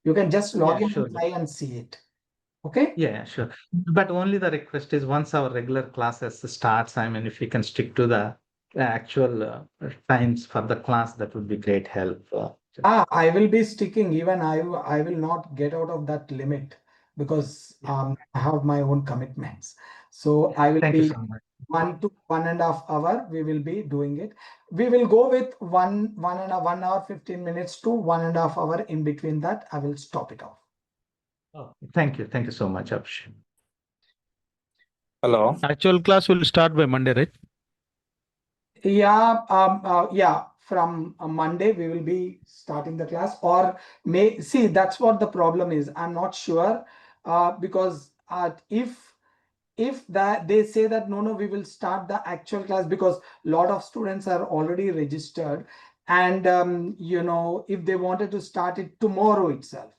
You can just log in and try and see it. Okay?
Yeah, sure. But only the request is once our regular classes starts, I mean, if we can stick to the actual times for the class, that would be great help.
I will be sticking. Even I will not get out of that limit because I have my own commitments. So I will
Thank you
be
so much.
1 to 1.5 hours. We will be doing it. We will go with 1 hour 15 minutes to 1.5 hours. In between that, I will stop it off.
Oh, thank you so much, Abhishek.
Hello. Actual class will start by Monday, right?
Yeah, from Monday we will be starting the class, or see, that's what the problem is. I'm not sure because if that they say that no, we will start the actual class, because a lot of students are already registered, and you know, if they wanted to start it tomorrow itself,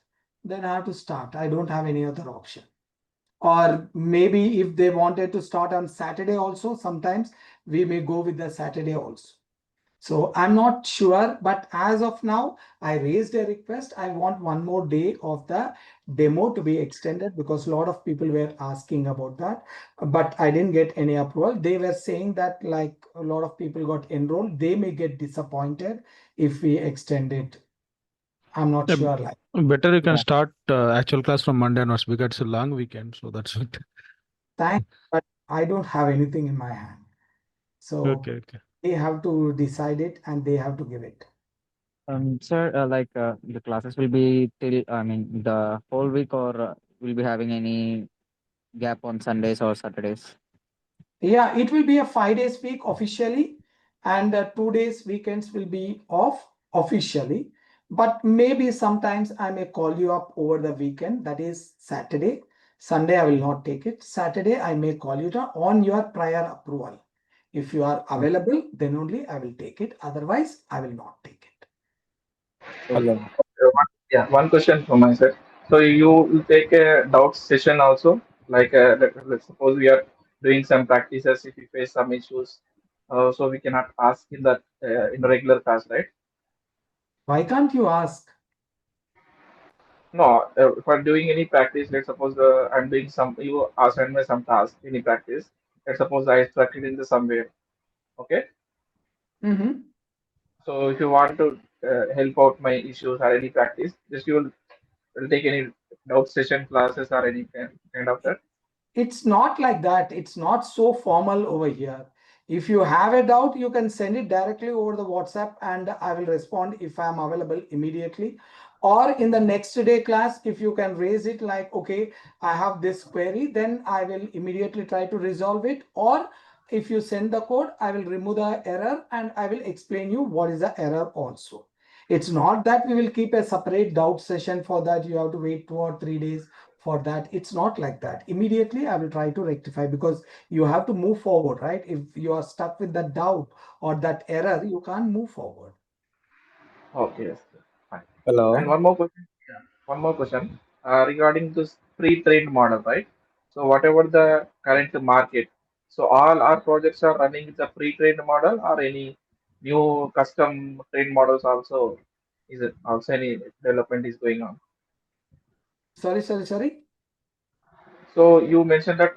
then I have to start. I don't have any other option. Or maybe if they wanted to start on Saturday also, sometimes we may go with the Saturday also. So I'm not sure, but as of now, I raised a request. I want one more day of the demo to be extended because a lot of people were asking about that, but I didn't get any approval. They were saying that like a lot of people got enrolled. They may get disappointed if we extend it. I'm not
Yeah,
sure. Like,
better you can
yeah,
start actual class from Monday onwards because it's a long weekend, so that's it.
thanks, but I don't have anything in my hand. So
Okay, okay.
they have to decide it and they have to give it.
Sir, the classes will be till, I mean, the whole week, or will be having any gap on Sundays or Saturdays?
Yeah, it will be a 5 days week officially, and 2 days weekends will be off officially. But maybe sometimes I may call you up over the weekend, that is Saturday. Sunday, I will not take it. Saturday, I may call you down on your prior approval. If you are available, then only I will take it. Otherwise, I will not take it.
Okay.
Yeah, one question from my side. So you will take a doubt session also, like let's suppose we are doing some practices. If we face some issues, so we cannot ask in that in the regular class, right?
Why can't you ask?
No, for doing any practice, let's suppose I'm doing some, you assign me some task, any practice. Let's suppose I struck it in the somewhere. Okay.
Mm-hmm.
So if you want to help out my issues or any practice, just you will take any doubt session classes or any kind of that.
It's not like that. It's not so formal over here. If you have a doubt, you can send it directly over the WhatsApp and I will respond if I'm available immediately. Or in the next day class, if you can raise it like, okay, I have this query, then I will immediately try to resolve it. Or if you send the code, I will remove the error and I will explain you what is the error also. It's not that we will keep a separate doubt session for that. You have to wait 2 or 3 days for that. It's not like that. Immediately I will try to rectify because you have to move forward, right? If you are stuck with that doubt or that error, you can't move forward.
Okay, yes, fine. And
Hello.
one more question. Yeah, one more question regarding this pre-trained model, right? So whatever the current market, so all our projects are running with the pre-trained model or any new custom trained models also, is it also any development is going on?
Sorry.
So you mentioned that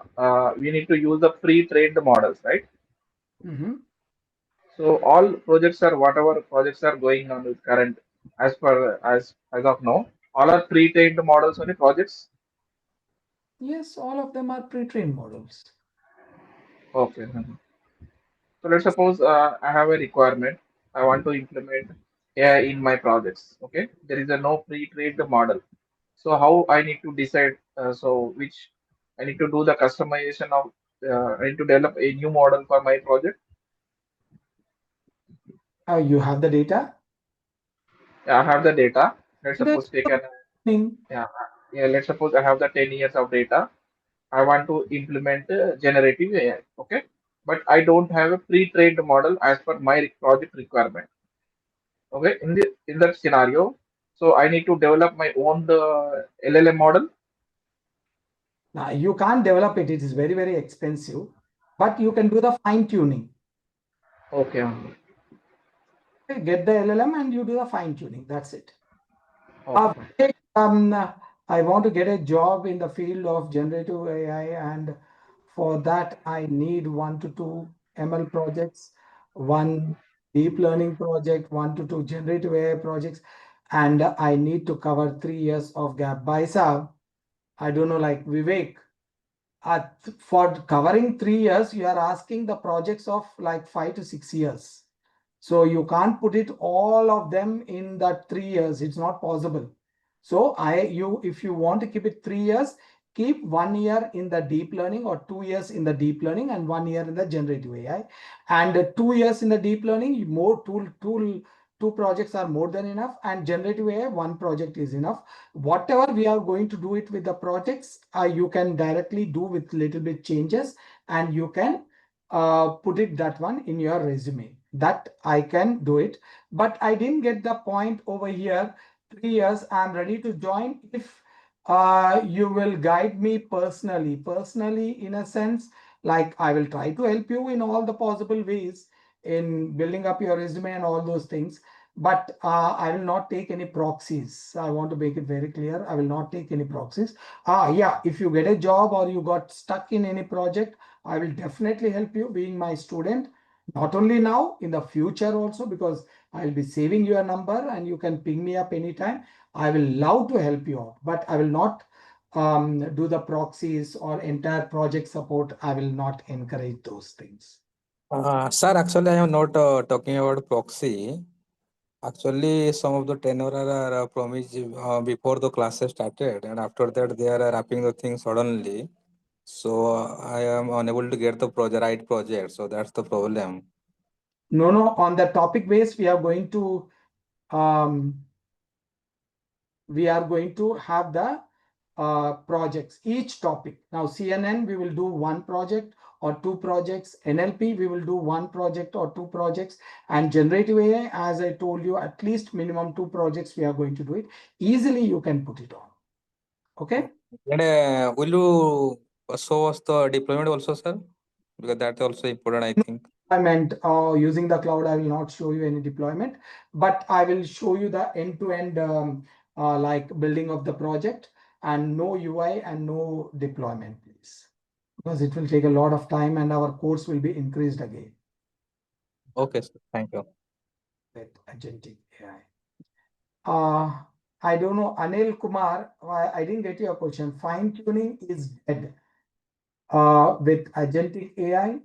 we need to use the pre-trained models, right?
Mm-hmm.
So all projects are whatever projects are going on with current as of now, all are pre-trained models on the projects.
Yes, all of them are pre-trained models.
Okay. Mhm. So let's suppose I have a requirement. I want to implement AI in my projects. Okay. There is a no pre-trained model. So how I need to decide? So which I need to do the customization of. I need to develop a new model for my project.
You have the data.
Yeah, I have the data. Let's
That's
suppose take
the
an
thing.
yeah yeah. Let's suppose I have the 10 years of data. I want to implement generative AI. Okay. But I don't have a pre-trained model as per my project requirement. Okay, in that scenario, so I need to develop my own LLM model.
Now, you can't develop it. It is very, very expensive, but you can do the fine tuning.
Okay,
Get the LLM and you do the fine tuning. That's it.
okay,
I want to get a job in the field of generative AI, and for that, I need 1 to 2 ML projects, one deep learning project, 1 to 2 generative AI projects, and I need to cover 3 years of gap. By Saab, I don't know, like Vivek, for covering 3 years, you are asking the projects of like 5 to 6 years. So you can't put it all of them in that 3 years. It's not possible. So if you want to keep it 3 years, keep 1 year in the deep learning or 2 years in the deep learning and 1 year in the generative AI. And 2 years in the deep learning, more two projects are more than enough. And generative AI, one project is enough. Whatever we are going to do it with the projects, you can directly do with little bit changes, and you can put it that one in your resume. That I can do it, but I didn't get the point over here. 3 years, I'm ready to join if you will guide me personally in a sense, like I will try to help you in all the possible ways. in building up your resume and all those things. But I will not take any proxies. I want to make it very clear. I will not take any proxies. Yeah, if you get a job or you got stuck in any project, I will definitely help you being my student. Not only now, in the future also, because I'll be saving your number and you can ping me up anytime. I will love to help you out, but I will not do the proxies or entire project support. I will not encourage those things.
Sir, actually, I am not talking about proxy. Actually, some of the tenor are promised before the classes started, and after that, they are wrapping the thing suddenly. So I am unable to get the right project. So that's the problem.
No, on the topic base, we are going to have the projects, each topic. Now CNN, we will do one project or two projects. NLP, we will do one project or two projects. And generative AI, as I told you, at least minimum 2 projects we are going to do it. Easily you can put it on. Okay.
And will you show us the deployment also, sir? Because that's also important, I think.
I meant using the cloud, I will not show you any deployment, but I will show you the end-to-end like building of the project, and no UI and no deployment, please, because it will take a lot of time and our course will be increased again.
Okay, sir. Thank you.
With agentic AI. I don't know, Anil Kumar, I didn't get your question. Fine tuning is dead with agentic AI.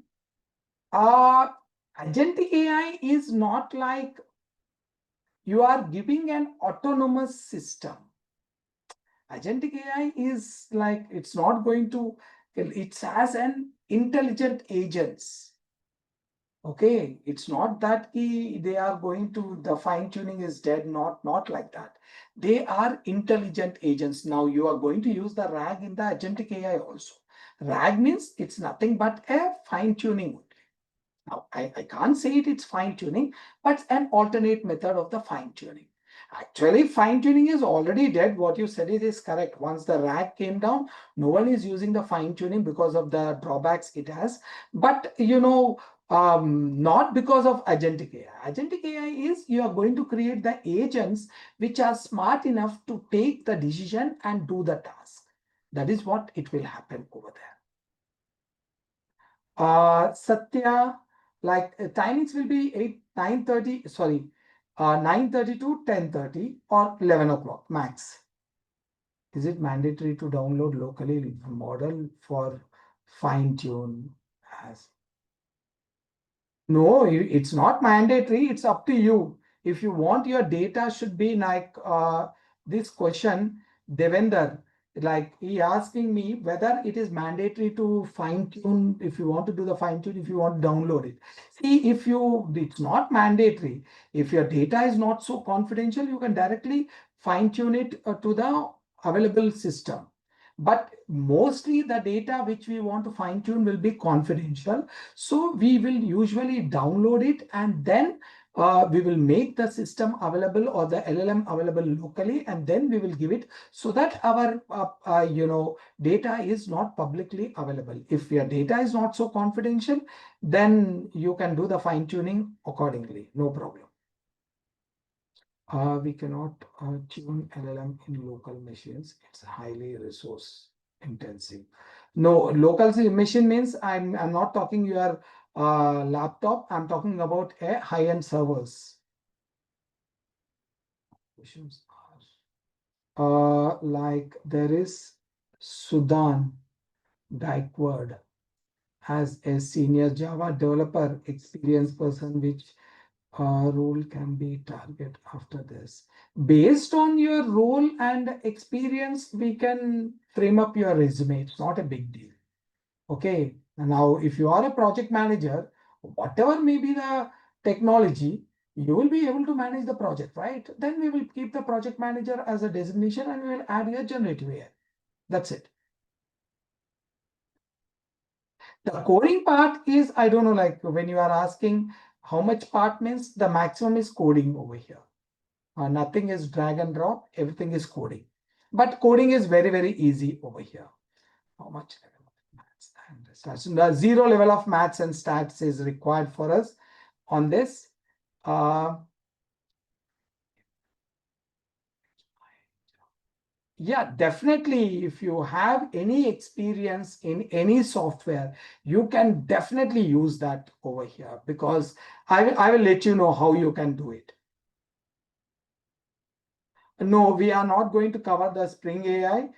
Agentic AI is not like you are giving an autonomous system. Agentic AI is like, it's not going to, it has an intelligent agents. Okay, it's not that they are going to, the fine tuning is dead, not like that. They are intelligent agents. Now you are going to use the RAG in the agentic AI also. RAG means it's nothing but a fine tuning. Now, I can't say it's fine tuning, but an alternate method of the fine tuning. Actually, fine tuning is already dead. What you said is correct. Once the RAG came down, no one is using the fine tuning because of the drawbacks it has. But not because of agentic AI. Agentic AI is you are going to create the agents which are smart enough to take the decision and do the task. That is what it will happen over there. Satya, like timings will be 9:30, sorry, 9:30 to 10:30 or 11 o'clock max. Is it mandatory to download locally a model for fine tune as? No, it's not mandatory. It's up to you. If you want your data should be like this question, Devender, like he asking me whether it is mandatory to fine tune, if you want to do the fine tune, if you want to download it. See, it's not mandatory. If your data is not so confidential, you can directly fine tune it to the available system. But mostly the data which we want to fine tune will be confidential. So we will usually download it and then we will make the system available or the LLM available locally, and then we will give it so that our data is not publicly available. If your data is not so confidential, then you can do the fine tuning accordingly. No problem. We cannot tune LLM in local machines. It's highly resource intensive. No, local machine means I'm not talking your laptop. I'm talking about a high-end servers. Like there is Sudan Gaikwad as a senior Java developer experienced person, which role can be target after this. Based on your role and experience, we can frame up your resume. It's not a big deal. Okay. Now, if you are a project manager, whatever may be the technology, you will be able to manage the project, right? Then we will keep the project manager as a designation and we will add your generative AI. That's it. The coding part is, I don't know, like when you are asking how much part means, the maximum is coding over here. Nothing is drag and drop, everything is coding. But coding is very, very easy over here. How much level of maths and stats? The 0 level of maths and stats is required for us. on this. Yeah, definitely. If you have any experience in any software, you can definitely use that over here, because I will let you know how you can do it. No, we are not going to cover the Spring AI.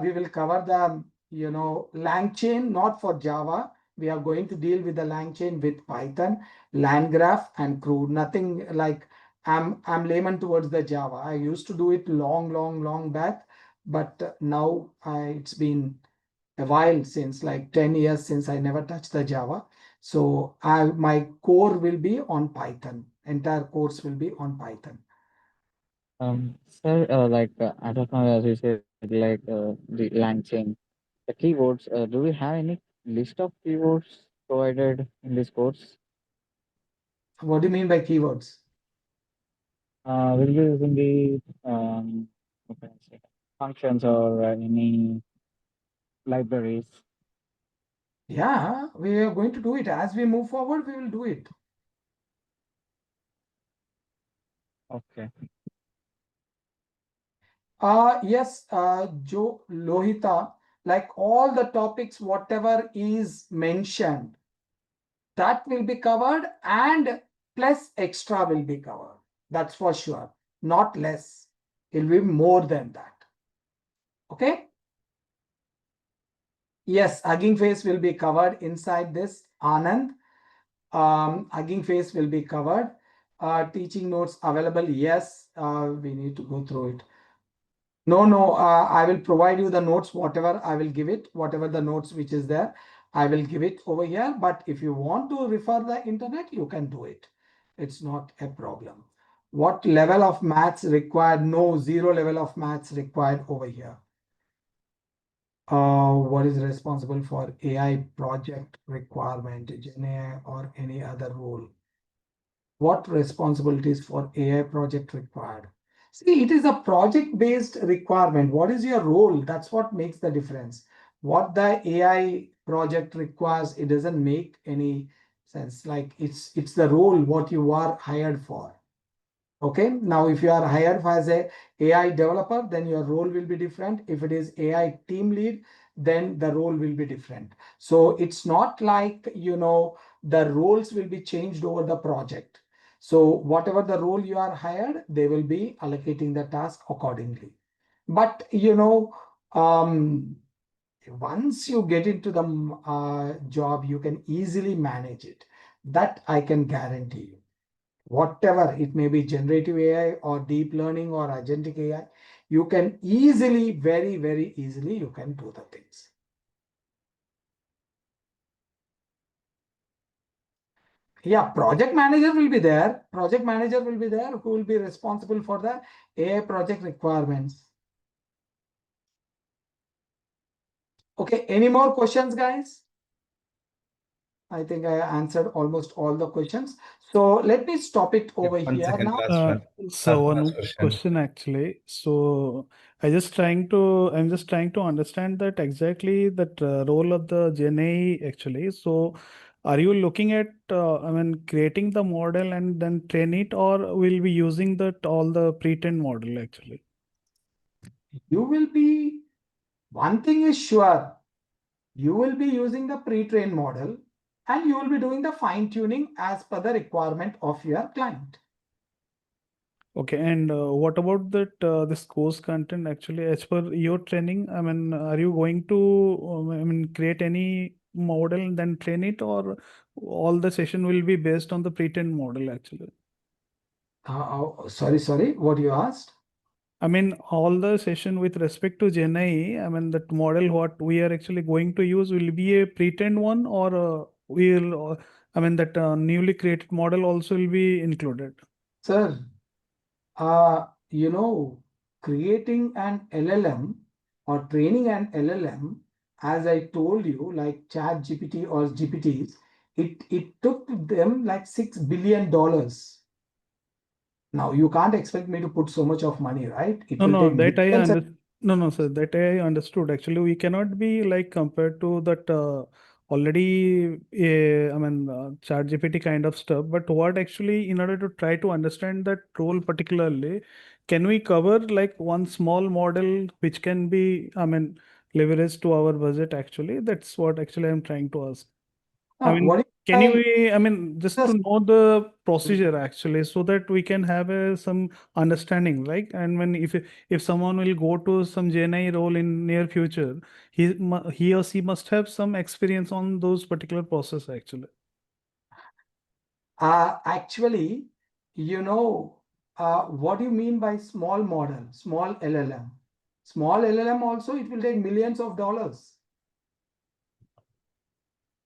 We will cover the, LangChain, not for Java. We are going to deal with the LangChain with Python, LangGraph, and CRUD. Nothing like I'm layman towards the Java. I used to do it long back, but now it's been a while, since like 10 years since I never touched the Java. So my core will be on Python. Entire course will be on Python.
Sir, I don't know, as you said, the LangChain, the keywords, do we have any list of keywords provided in this course?
What do you mean by keywords?
We'll be using the what can I say, functions or any libraries.
Yeah, we are going to do it. As we move forward, we will do it.
Okay.
Yes, Joe Lohita, like all the topics, whatever is mentioned, that will be covered, and plus extra will be covered. That's for sure. Not less. It will be more than that. Okay? Yes, Hugging Face will be covered inside this, Anand. Hugging Face will be covered. Teaching notes available. Yes, we need to go through it. No, I will provide you the notes, whatever I will give it, whatever the notes which is there, I will give it over here. But if you want to refer the internet, you can do it. It's not a problem. What level of maths required? No, 0 level of maths required over here. What is responsible for AI project requirement, GenAI or any other role? What responsibilities for AI project required? See, it is a project-based requirement. What is your role? That's what makes the difference. What the AI project requires, it doesn't make any sense. Like it's the role what you are hired for. Okay, now if you are hired as a AI developer, then your role will be different. If it is AI team lead, then the role will be different. So it's not like, the roles will be changed over the project. So whatever the role you are hired, they will be allocating the task accordingly. But, once you get into the job, you can easily manage it. That I can guarantee you. Whatever it may be, generative AI or deep learning or agentic AI, you can easily, very easily, you can do the things. Yeah, project manager will be there. Project manager will be there who will be responsible for the AI project requirements. Okay, any more questions, guys? I think I answered almost all the questions. So let me stop it over here now.
So one question actually. So I'm just trying to understand that exactly that role of the GenAI actually. So are you looking at creating the model and then train it, or will be using that all the pre-trained model actually?
You will be, one thing is sure, you will be using the pre-trained model and you will be doing the fine tuning as per the requirement of your client.
Okay, and what about that this course content actually as per your training? Are you going to create any model and then train it, or all the session will be based on the pre-trained model actually?
Sorry, what you asked?
All the session with respect to GenAI, that model what we are actually going to use will be a pre-trained one, or that newly created model also will be included?
Sir, creating an LLM or training an LLM, as I told you, like ChatGPT or GPTs, it took them like $6 billion. Now you can't expect me to put so much of money, right? It will take
No, sir, that I understood. Actually, we cannot be like compared to that already ChatGPT kind of stuff, but what actually, in order to try to understand that role particularly, can we cover like one small model which can be leveraged to our budget actually? That's what actually I'm trying to ask. Can you, just to know the procedure actually, so that we can have some understanding, like, and when if someone will go to some GNI role in near future, he or she must have some experience on those particular process actually.
Actually, what do you mean by small model, small LLM? Small LLM also, it will take millions of dollars.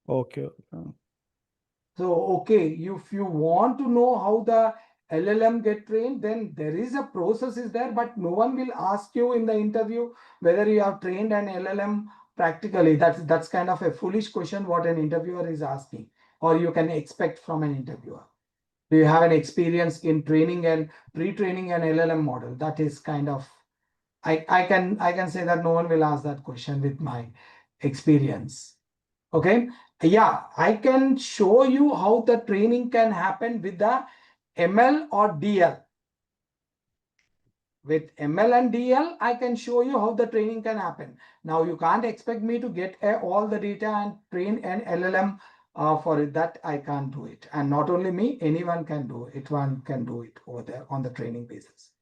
Okay.
So, okay, if you want to know how the LLM get trained, then there is a process is there, but no one will ask you in the interview whether you have trained an LLM practically. That's kind of a foolish question what an interviewer is asking, or you can expect from an interviewer. Do you have an experience in training and pre-training an LLM model? That is kind of, I can say that no one will ask that question with my experience. Okay. Yeah, I can show you how the training can happen with the ML or DL. With ML and DL, I can show you how the training can happen. Now, you can't expect me to get all the data and train an LLM for it. That I can't do it. And not only me, anyone can do it. One can do it over there on the training basis.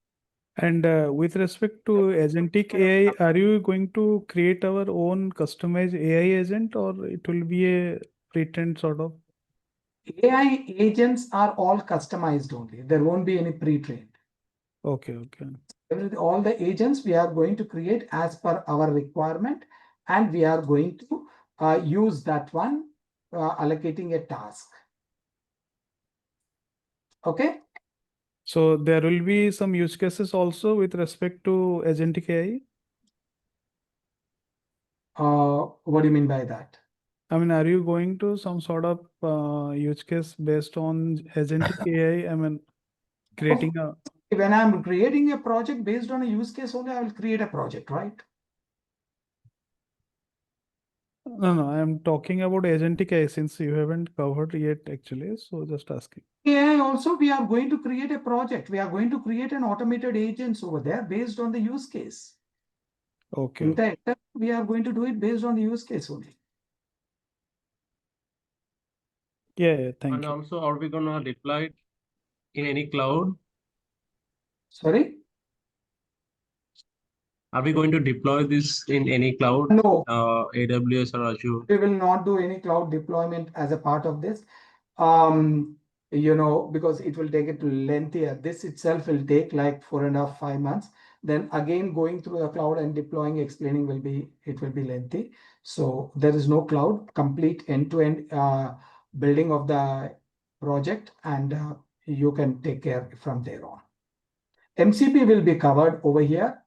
And with respect to agentic AI, are you going to create our own customized AI agent, or it will be a pre-trained sort of?
AI agents are all customized only. There won't be any pre-trained.
Okay.
All the agents we are going to create as per our requirement, and we are going to use that one allocating a task. Okay.
So there will be some use cases also with respect to agentic AI.
What do you mean by that?
Are you going to some sort of use case based on agentic AI? Creating a.
When I'm creating a project based on a use case only, I will create a project, right?
No, I am talking about agentic AI since you haven't covered yet actually. So just asking.
AI also, we are going to create a project. We are going to create an automated agents over there based on the use case.
Okay.
In fact, we are going to do it based on the use case only.
Yeah, thank you.
And also, are we gonna deploy it in any cloud?
Sorry?
Are we going to deploy this in any cloud?
No.
AWS or Azure?
We will not do any cloud deployment as a part of this. Because it will take it lengthier. This itself will take like 4.5, 5 months. Then again, going through the cloud and deploying, explaining will be lengthy. So there is no cloud, complete end-to-end building of the project, and you can take care from there on. MCP will be covered over here.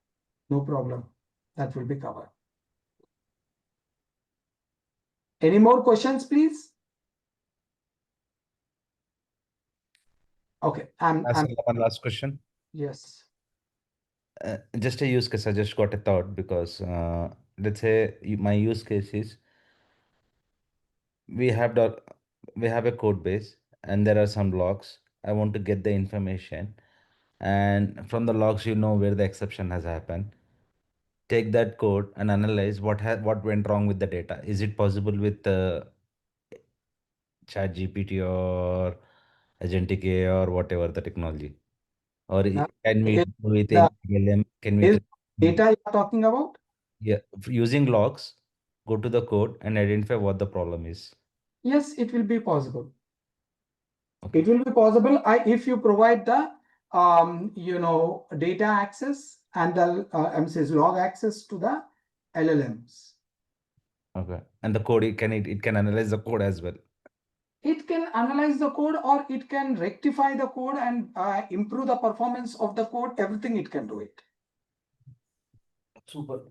No problem. That will be covered. Any more questions, please? Okay.
One last question.
Yes.
Just a use case. I just got a thought because let's say my use case is we have a code base and there are some logs. I want to get the information, and from the logs, where the exception has happened. Take that code and analyze what went wrong with the data. Is it possible with ChatGPT or agentic AI or whatever the technology? Or can we do with LLM? Can we
data you are talking about?
Yeah, using logs, go to the code and identify what the problem is.
Yes, it will be possible. Okay. It will be possible if you provide the data access and the log access to the LLMs.
Okay, and the code it can analyze the code as well.
It can analyze the code, or it can rectify the code and improve the performance of the code. Everything it can do it.
Super.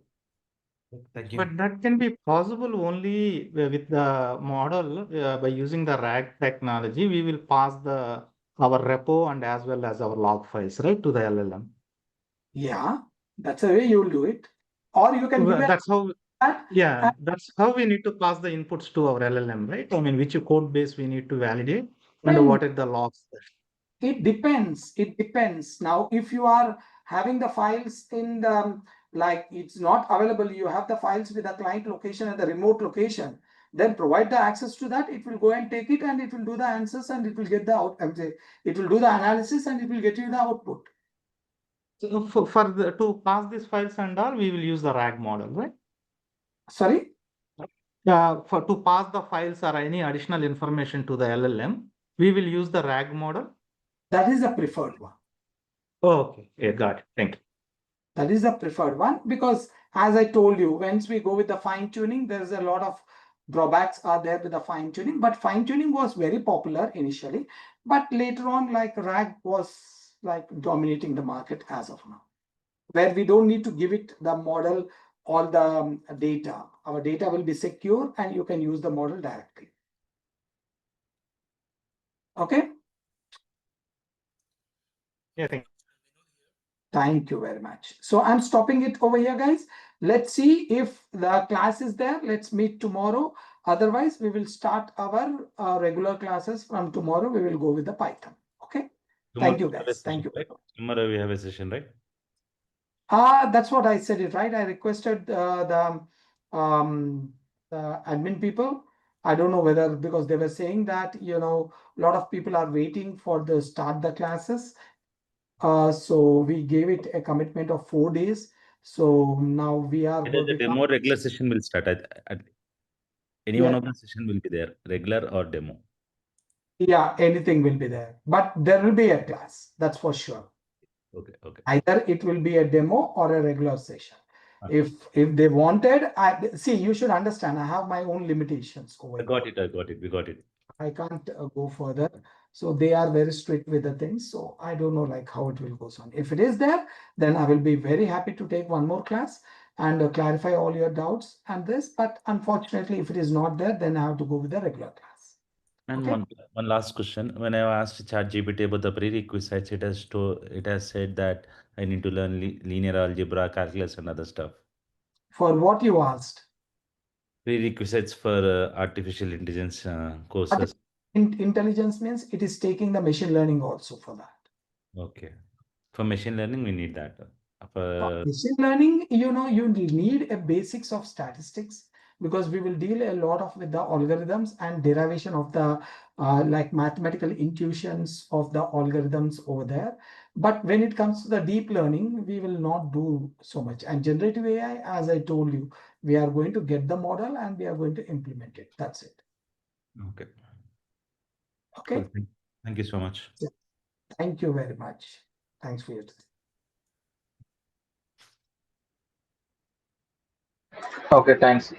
Thank you.
But that can be possible only with the model by using the RAG technology. We will pass our repo and as well as our log files, right, to the LLM.
Yeah, that's the way you will do it. Or you can give
That's how
that.
Yeah, that's how we need to pass the inputs to our LLM, right? I mean, which code base we need to validate and what are the logs there.
It depends. It depends. Now, if you are having the files in the, like it's not available, you have the files with the client location and the remote location, then provide the access to that. It will go and take it and it will do the answers and it will get the out. It will do the analysis and it will get you the output.
So to pass these files and all, we will use the RAG model, right?
Sorry?
To pass the files or any additional information to the LLM, we will use the RAG model.
That is the preferred one.
Okay, yeah, got it. Thank you.
That is the preferred one because, as I told you, once we go with the fine tuning, there's a lot of drawbacks are there with the fine tuning. But fine tuning was very popular initially, but later on, like RAG was like dominating the market as of now, where we don't need to give it the model all the data. Our data will be secure and you can use the model directly. Okay.
Yeah, thank you.
Thank you very much. So I'm stopping it over here, guys. Let's see if the class is there. Let's meet tomorrow. Otherwise, we will start our regular classes from tomorrow. We will go with the Python. Okay. Thank you, guys. Thank you.
Right? Tomorrow we have a session, right?
That's what I said it, right? I requested the admin people. I don't know whether, because they were saying that, you know, a lot of people are waiting for the start the classes. So we gave it a commitment of 4 days. So now we are
It is
going
a demo regular session will start at any one of the session will be there, regular or demo.
Yeah, anything will be there, but there will be a class. That's for sure.
Okay, okay.
Either it will be a demo or a regular session. If they wanted, see, you should understand, I have my own limitations over
I got it. We got it.
I can't go further. So they are very strict with the things. So I don't know like how it will go on. If it is there, then I will be very happy to take one more class and clarify all your doubts and this. But unfortunately, if it is not there, then I have to go with the regular class.
And
Okay.
one last question. When I asked ChatGPT about the prerequisites, it has said that I need to learn linear algebra, calculus, and other stuff.
For what you asked?
Prerequisites for artificial intelligence courses.
Intelligence means it is taking the machine learning also for that.
Okay. For machine learning, we need that.
For machine learning, you know, you need a basics of statistics because we will deal a lot of with the algorithms and derivation of the like mathematical intuitions of the algorithms over there. But when it comes to the deep learning, we will not do so much. And generative AI, as I told you, we are going to get the model and we are going to implement it. That's it.
Okay.
Okay.
Cool. Thank you so much.
Thank you very much. Thanks for your time.
Okay, thanks.